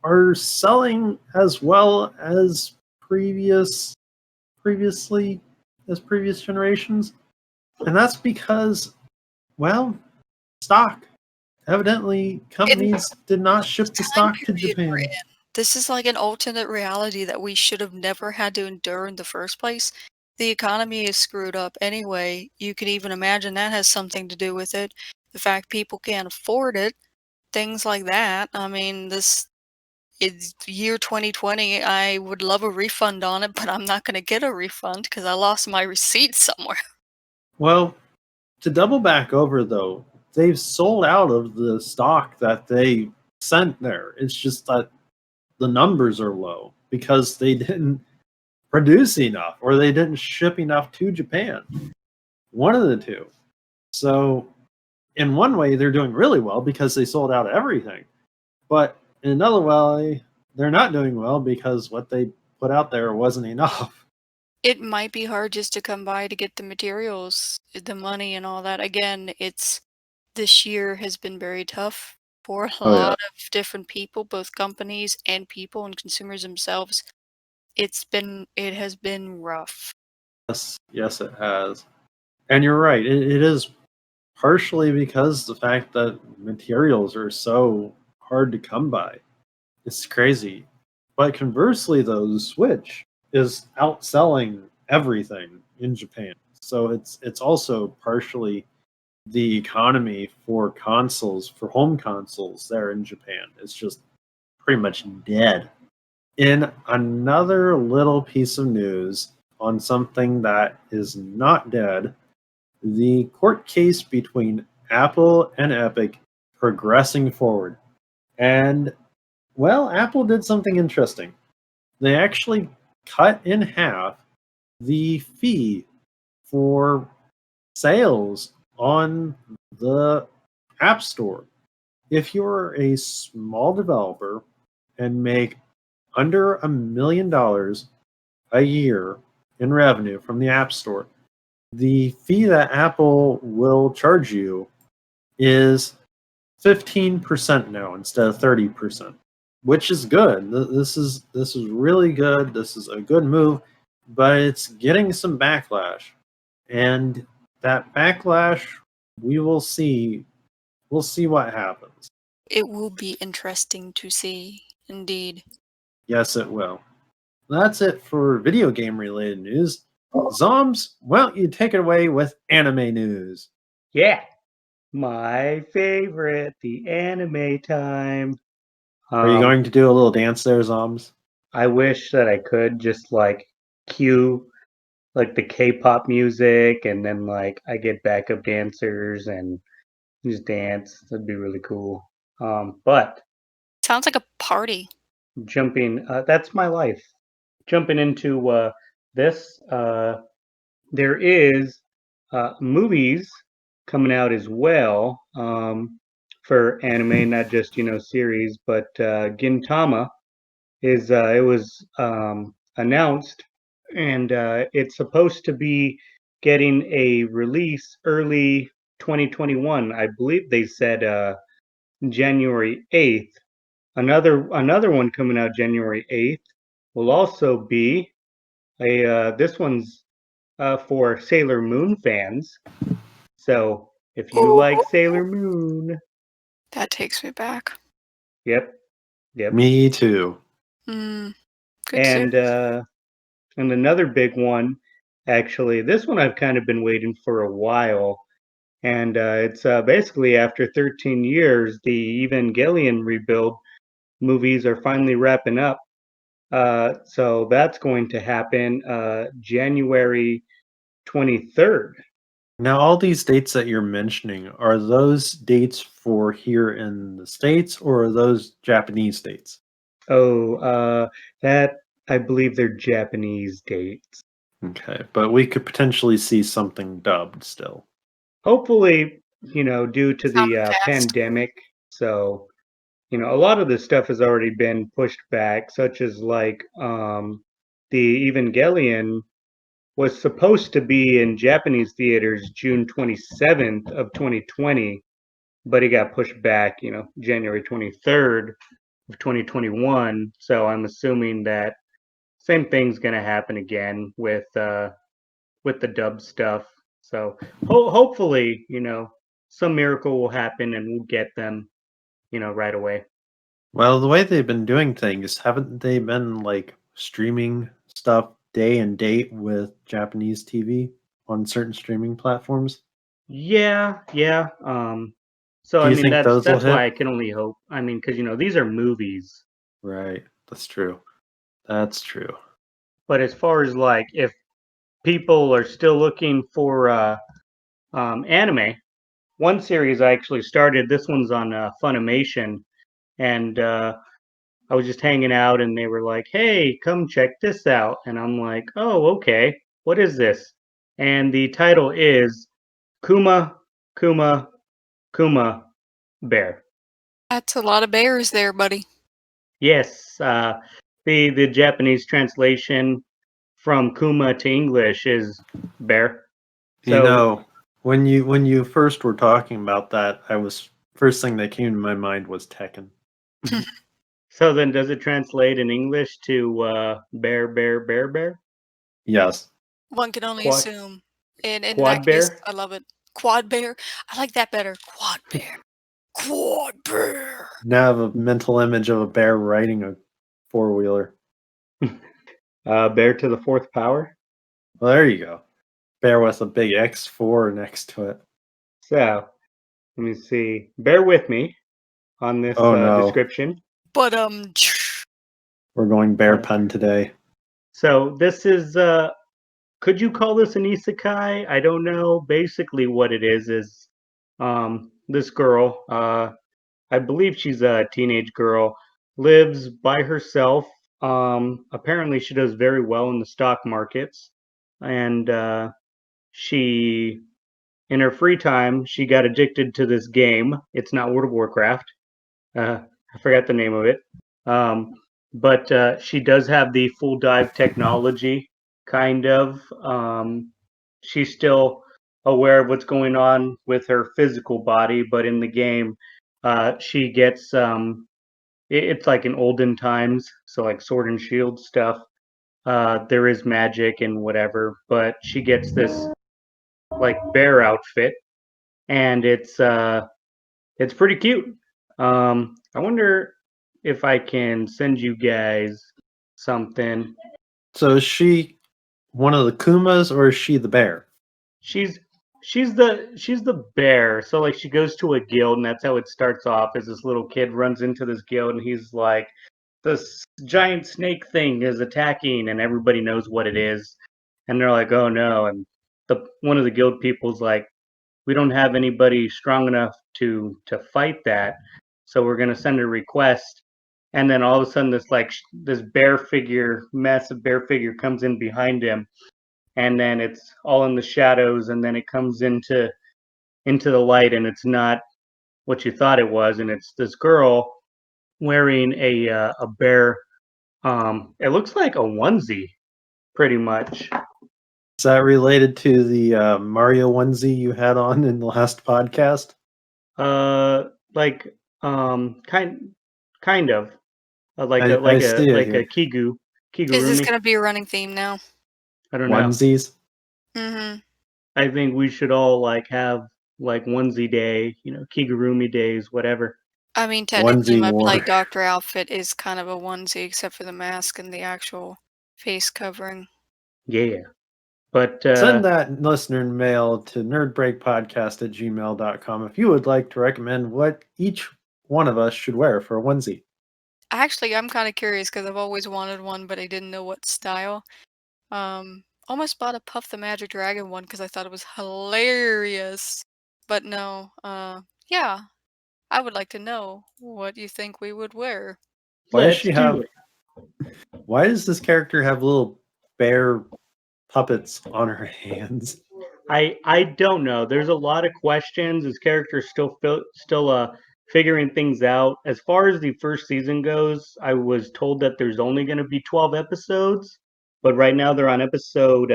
are selling as well as previous generations. And that's because, well, stock. Evidently, companies did not ship the stock to Japan. This is like an alternate reality that we should have never had to endure in the first place. The economy is screwed up anyway. You can even imagine that has something to do with it. The fact people can't afford it, things like that. I mean, this is year 2020. I would love a refund on it, but I'm not going to get a refund because I lost my receipt somewhere. Well, to double back over though, they've sold out of the stock that they sent there. It's just that the numbers are low because they didn't produce enough or they didn't ship enough to Japan. One of the two. So, in one way, they're doing really well because they sold out everything. But in another way, they're not doing well because what they put out there wasn't enough. It might be hard just to come by to get the materials, the money, and all that. Again, this year has been very tough for a Oh, yeah. lot of different people, both companies and people and consumers themselves. It has been rough. Yes, it has. And you're right. It is partially because the fact that materials are so hard to come by. It's crazy. But conversely, though, the Switch is outselling everything in Japan. So it's also partially the economy for consoles, for home consoles there in Japan. It's just pretty much dead. In another little piece of news on something that is not dead, the court case between Apple and Epic progressing forward. And, well, Apple did something interesting. They actually cut in half the fee for sales on the App Store. If you're a small developer and make under $1 million a year in revenue from the App Store, the fee that Apple will charge you is 15% now instead of 30%, which is good. This is really good. This is a good move, but it's getting some backlash, and that backlash we will see. We'll see what happens. It will be interesting to see, indeed. Yes, it will. That's it for video game related news. Zoms, why don't you take it away with anime news? Yeah, my favorite, the anime time. Are you going to do a little dance there, Zoms? I wish that I could just like cue like the K-pop music, and then like I get backup dancers and just dance. That'd be really cool. But Sounds like a party. jumping, that's my life. Jumping into this, there is movies coming out as well for anime, not just series, but Gintama is it was announced, and it's supposed to be getting a release early 2021. I believe they said January 8th. Another one coming out January 8th will also be a this one's for Sailor Moon fans. So if you like Sailor Moon, That takes me back. yep. Me too. Good And series. and another big one, actually, this one I've kind of been waiting for a while, and it's basically after 13 years, the Evangelion rebuild movies are finally wrapping up. So that's going to happen January 23rd. Now, all these dates that you're mentioning, are those dates for here in the States or are those Japanese dates? Oh, that I believe they're Japanese dates. Okay, but we could potentially see something dubbed still. Hopefully, due to Common the fast. pandemic. So, a lot of this stuff has already been pushed back, such as like the Evangelion was supposed to be in Japanese theaters June 27th of 2020, but it got pushed back, January 23rd of 2021. So I'm assuming that same thing's going to happen again with the dub stuff. So hopefully, some miracle will happen and we'll get them, right away. Well, the way they've been doing things, haven't they been like streaming stuff day and date with Japanese TV on certain streaming platforms? Yeah. So Do I you mean think those will that's why I hit? can only hope. I mean, because these are movies. Right, that's true. That's true. But as far as like if people are still looking for anime, one series I actually started. This one's on Funimation, and I was just hanging out, and they were like, "Hey, come check this out," and I'm like, "Oh, okay. What is this?" And the title is Kuma Kuma Kuma Bear. That's a lot of bears there, buddy. Yes, the Japanese translation from Kuma to English is bear. So when you first were talking about that, first thing that came to my mind was Tekken. so then does it translate in English to bear bear bear bear? Yes. One can only Quad assume. And in quad that case, bear? I love it. Quad bear. I like that better. Quad bear. Quad bear. Now I have a mental image of a bear riding a four-wheeler. Bear to the fourth power. Well, there you go. Bear with a big X4 next to it. So let me see. Bear with me on this Oh no, description. But we're going bear pun today. So this is could you call this an isekai? I don't know. Basically what it is this girl, I believe she's a teenage girl, lives by herself. Apparently she does very well in the stock markets, and she in her free time she got addicted to this game. It's not World of Warcraft. I forgot the name of it. But she does have the full dive technology, kind of. She's still aware of what's going on with her physical body, but in the game, she gets it's like in olden times, so like sword and shield stuff. There is magic and whatever, but she gets this like bear outfit, and it's pretty cute. I wonder if I can send you guys something. So is she one of the Kumas or is she the bear? She's she's the bear. So like she goes to a guild, and that's how it starts off. As this little kid runs into this guild, and he's like, "This giant snake thing is attacking," and everybody knows what it is, and they're like, "Oh no!" And the one of the guild people's like, "We don't have anybody strong enough to fight that, so we're gonna send a request." And then all of a sudden, this bear figure, massive bear figure, comes in behind him, and then it's all in the shadows, and then it comes into the light, and it's not what you thought it was, and it's this girl wearing a bear. It looks like a onesie, pretty much. Is that related to the Mario onesie you had on in the last podcast? Like kind of like I see it a here. is this kigurumi. going to be a running theme now? I don't know. Onesies. Mm-hmm. I think we should all like have like onesie day, kigurumi days, whatever. I mean, technically, Onesie my war. Play Doctor outfit is kind of a onesie, except for the mask and the actual face covering. Yeah. But Send that listener mail to nerdbreakpodcast@gmail.com if you would like to recommend what each one of us should wear for a onesie. Actually, I'm kind of curious because I've always wanted one, but I didn't know what style. Almost bought a Puff the Magic Dragon one because I thought it was hilarious. But no, yeah, I would like to know what you think we would wear. Why does let's she do have? it. Why does this character have little bear puppets on her hands? I don't know. There's a lot of questions. His character's still figuring things out. As far as the first season goes, I was told that there's only going to be 12 episodes, but right now they're on episode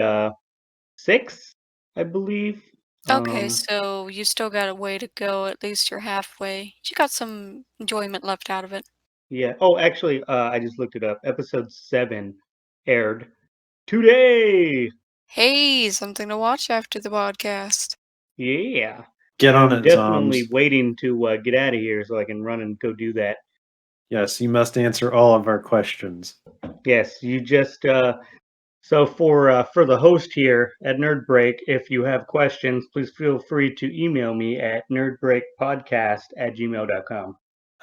6, I believe. Okay, so you still got a way to go. At least you're halfway. You got some enjoyment left out of it. Yeah. Oh, actually, I just looked it up. Episode 7 aired today. Hey, something to watch after the podcast. Yeah. Get on I'm it, definitely Zoms. waiting to get out of here so I can run and go do that. Yes, you must answer all of our questions. Yes, you just so for the host here at Nerd Break, if you have questions, please feel free to email me at nerdbreakpodcast@gmail.com.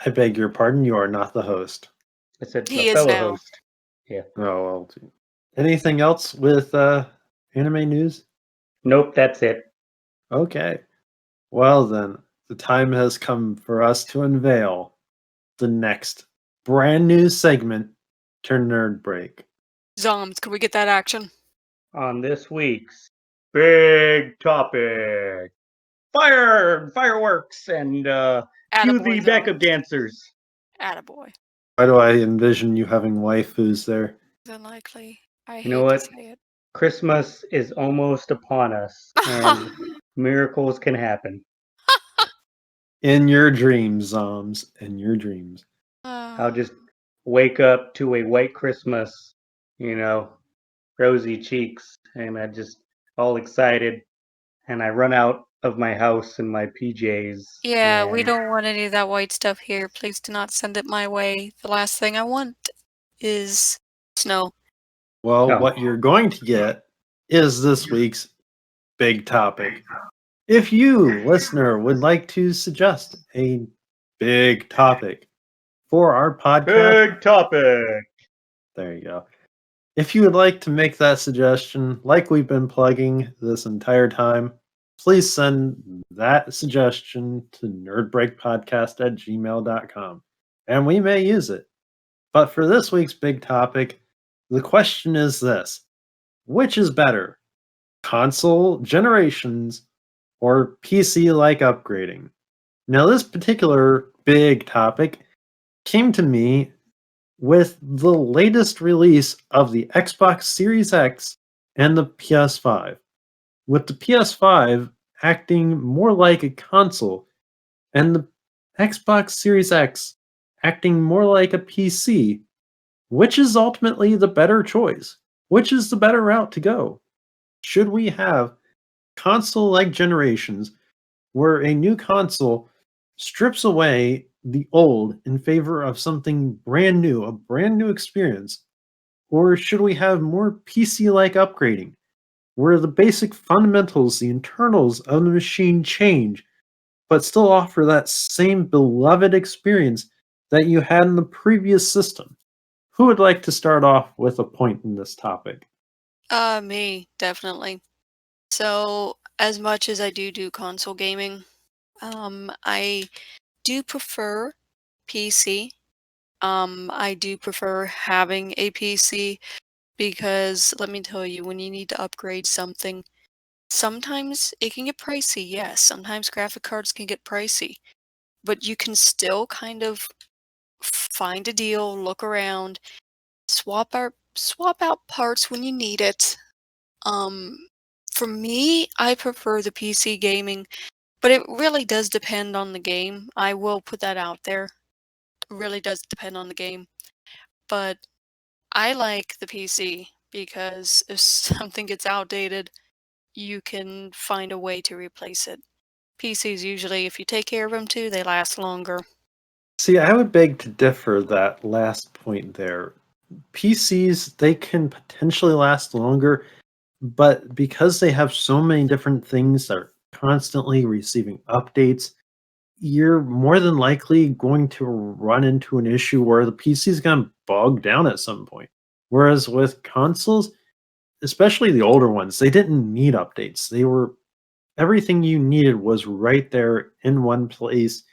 I beg your pardon, you are not the host. I said He the is fellow now. host. Yeah. Oh, well. Anything else with anime news? Nope, that's it. Okay. Well, then, the time has come for us to unveil the next brand new segment to Nerd Break. Zoms, can we get that action? On this week's big topic, fireworks, and cue the Attaboy, backup Zoms. dancers. Attaboy. Why do I envision you having waifus there? Unlikely. I You hate know what? to say it. Christmas is almost upon us, and miracles can happen. In your dreams, Zoms. In your dreams. I'll just wake up to a white Christmas, rosy cheeks, and I just all excited, and I run out of my house in my PJs. Yeah, we and don't want any of that white stuff here. Please do not send it my way. The last thing I want is snow. Well, No. what you're going to get is this week's big topic. If you, listener, would like to suggest a big topic for our podcast, Big topic. there you go. If you would like to make that suggestion, like we've been plugging this entire time, please send that suggestion to nerdbreakpodcast@gmail.com, and we may use it. But for this week's big topic, the question is this: which is better, console generations or PC-like upgrading? Now, this particular big topic came to me with the latest release of the Xbox Series X and the PS5, with the PS5 acting more like a console and the Xbox Series X acting more like a PC. Which is ultimately the better choice? Which is the better route to go? Should we have console-like generations where a new console strips away the old in favor of something brand new, a brand new experience? Or should we have more PC-like upgrading, where the basic fundamentals, the internals of the machine change, but still offer that same beloved experience that you had in the previous system? Who would like to start off with a point in this topic? Me, definitely. So, as much as I do console gaming, I do prefer PC. I do prefer having a PC because let me tell you, when you need to upgrade something, sometimes it can get pricey. Yes, sometimes graphic cards can get pricey, but you can still kind of find a deal, look around, swap out parts when you need it. Um, for me, I prefer the PC gaming, but it really does depend on the game. I will put that out there. It really does depend on the game. But I like the PC because if something gets outdated, you can find a way to replace it. PCs usually, if you take care of them too, they last longer. See, I would beg to differ that last point there. PCs, they can potentially last longer, but because they have so many different things that are constantly receiving updates, you're more than likely going to run into an issue where the PC is going to bog down at some point. Whereas with consoles, especially the older ones, they didn't need updates. Everything you needed was right there in one place.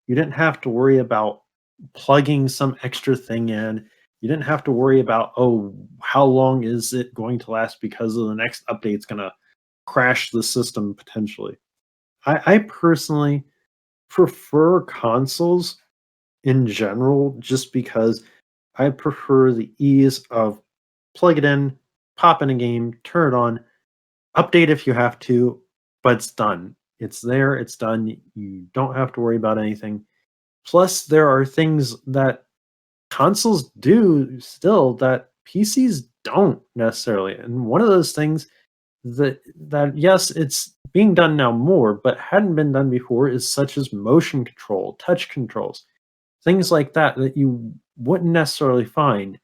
You didn't have to worry about plugging some extra thing in. You didn't have to worry about, oh, how long is it going to last because of the next update's going to crash the system potentially. I personally prefer consoles in general just because I prefer the ease of plug it in, pop in a game, turn it on, update if you have to, but it's done. It's there, it's done. You don't have to worry about anything. Plus, there are things that consoles do still that PCs don't necessarily. And one of those things that yes, it's being done now more, but hadn't been done before is such as motion control, touch controls, things like that that you wouldn't necessarily find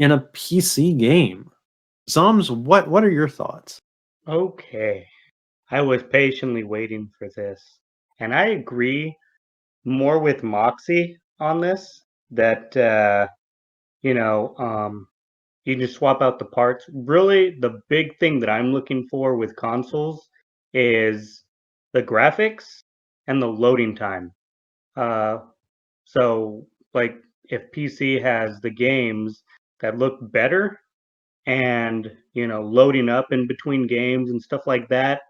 in a PC game. Zoms, what are your thoughts? Okay. I was patiently waiting for this. And I agree more with Moxie on this that, you know, you can just swap out the parts. Really, the big thing that I'm looking for with consoles is the graphics and the loading time. Uh, so, like, if PC has the games that look better and, loading up in between games and stuff like that,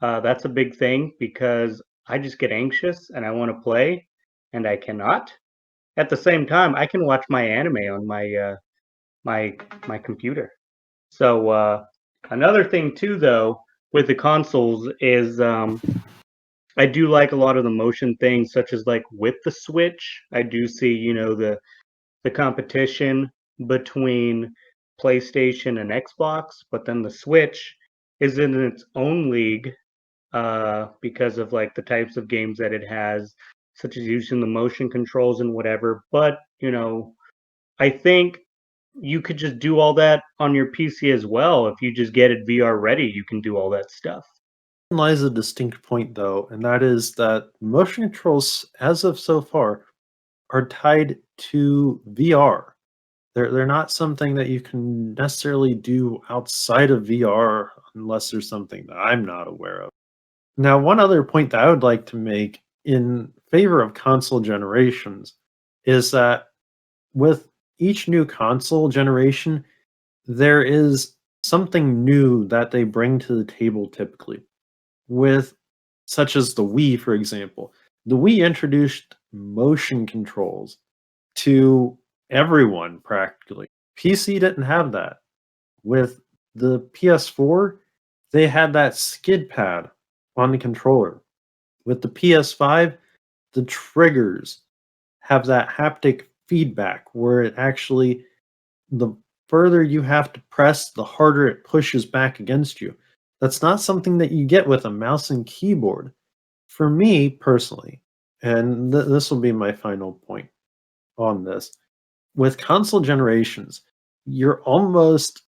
that's a big thing because I just get anxious and I want to play and I cannot. At the same time, I can watch my anime on my computer. So another thing too, though, with the consoles is I do like a lot of the motion things, such as like with the Switch. I do see the competition between PlayStation and Xbox, but then the Switch is in its own league because of like the types of games that it has, such as using the motion controls and whatever. But I think you could just do all that on your PC as well. If you just get it VR ready, you can do all that stuff. Lies a distinct point though, and that is that motion controls, as of so far, are tied to VR. They're not something that you can necessarily do outside of VR unless there's something that I'm not aware of. Now, one other point that I would like to make in favor of console generations is that with each new console generation, there is something new that they bring to the table typically. With such as the Wii, for example. The Wii introduced motion controls to everyone practically. PC didn't have that. With the PS4, they had that skid pad on the controller. With the PS5, the triggers have that haptic feedback where it actually, the further you have to press, the harder it pushes back against you. That's not something that you get with a mouse and keyboard. For me personally, and this will be my final point on this, with console generations, you're almost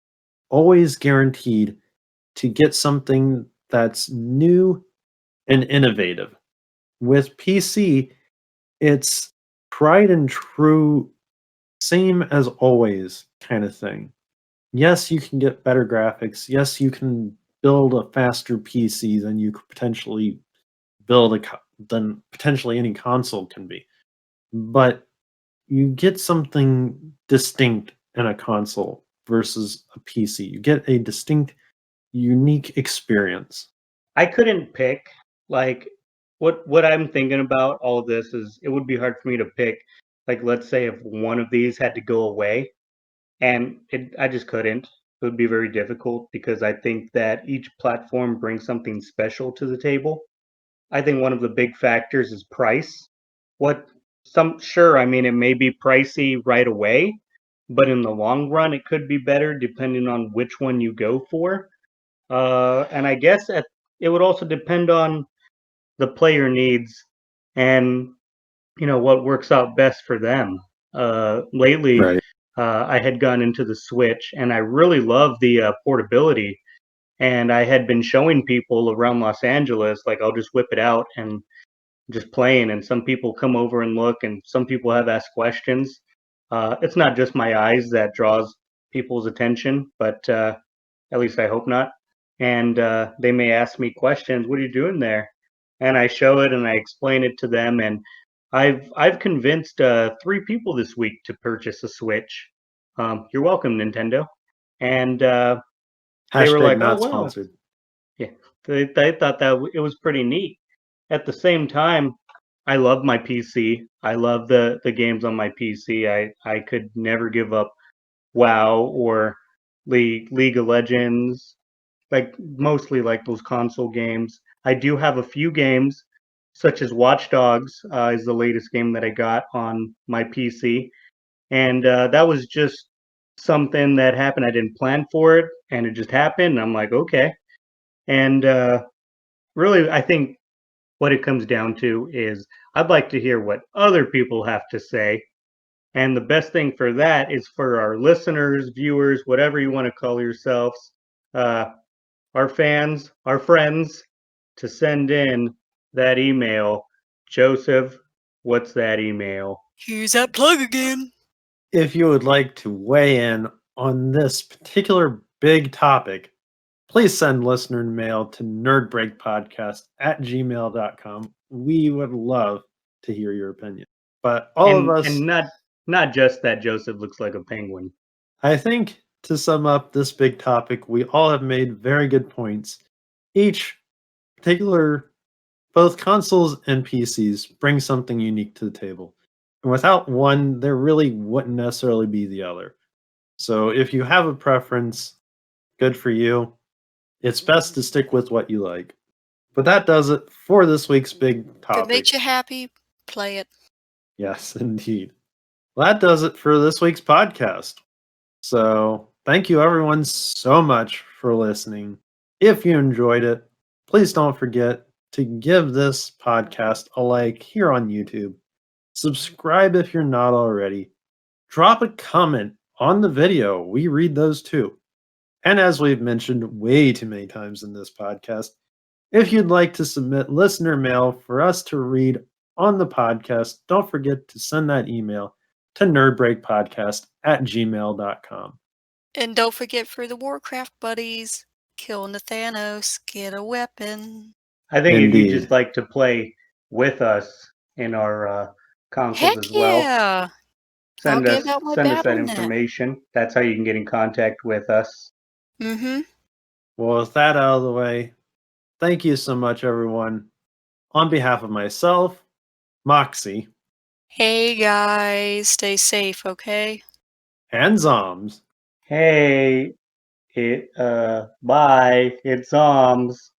always guaranteed to get something that's new and innovative. With PC, it's tried and true, same as always kind of thing. Yes, you can get better graphics. Yes, you can build a faster PC than you could potentially than potentially any console can be. But you get something distinct in a console versus a PC. You get a distinct, unique experience. I couldn't pick like what I'm thinking about all of this is it would be hard for me to pick like let's say if one of these had to go away and I just couldn't. It would be very difficult because I think that each platform brings something special to the table. I think one of the big factors is price. What some sure, I mean it may be pricey right away, but in the long run it could be better depending on which one you go for. And I guess it would also depend on the player needs and what works out best for them. Lately, Right. I had gone into the Switch and I really love the portability. And I had been showing people around Los Angeles, like I'll just whip it out and just playing. And some people come over and look, and some people have asked questions. It's not just my eyes that draws people's attention, but at least I hope not. And they may ask me questions. What are you doing there? And I show it and I explain it to them. And I've convinced 3 people this week to purchase a Switch. You're welcome, Nintendo. And they were Hashtag like, "Oh not wow, sponsored. yeah." They thought that it was pretty neat. At the same time, I love my PC. I love the games on my PC. I could never give up WoW or League of Legends, like mostly like those console games. I do have a few games, such as Watch Dogs is the latest game that I got on my PC, and that was just something that happened. I didn't plan for it, and it just happened. And I'm like, okay. And really, I think what it comes down to is I'd like to hear what other people have to say. And the best thing for that is for our listeners, viewers, whatever you want to call yourselves, uh, our fans, our friends, to send in that email. Joseph, what's that email? Here's that plug again. If you would like to weigh in on this particular big topic, please send listener mail to nerdbreakpodcast@gmail.com. We would love to hear your opinion. But all of us, And not just that Joseph looks like a penguin. I think to sum up this big topic, we all have made very good points. Each particular, both consoles and PCs, bring something unique to the table. And without one, there really wouldn't necessarily be the other. So if you have a preference, good for you. It's best to stick with what you like. But that does it for this week's big If it topic. makes you happy, play it. Yes, indeed. Well, that does it for this week's podcast. So thank you everyone so much for listening. If you enjoyed it, please don't forget to give this podcast a like here on YouTube. Subscribe if you're not already. Drop a comment on the video. We read those too. And as we've mentioned way too many times in this podcast, if you'd like to submit listener mail for us to read on the podcast, don't forget to send that email to nerdbreakpodcast@gmail.com. And don't forget for the Warcraft buddies, kill Nathanos, get a weapon. I think if you Indeed. just like to play with us in our consoles Heck as well, yeah! send I'll us give out my send us that BattleNet. information. That's how you can get in contact with us. Mm-hmm. Well, with that out of the way, thank you so much, everyone. On behalf of myself, Moxie, Hey guys, stay safe, okay? and Zoms, Hey, bye. It's Zoms.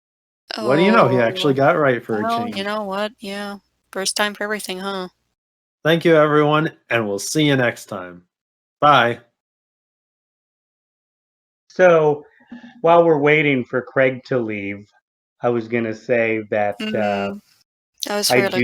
what do you know? He Oh, actually got right for a well, change. you know what? Yeah. First time for everything, huh? Thank you, everyone, and we'll see you next time. Bye. So while we're waiting for Craig to leave, I was gonna say that That was I fairly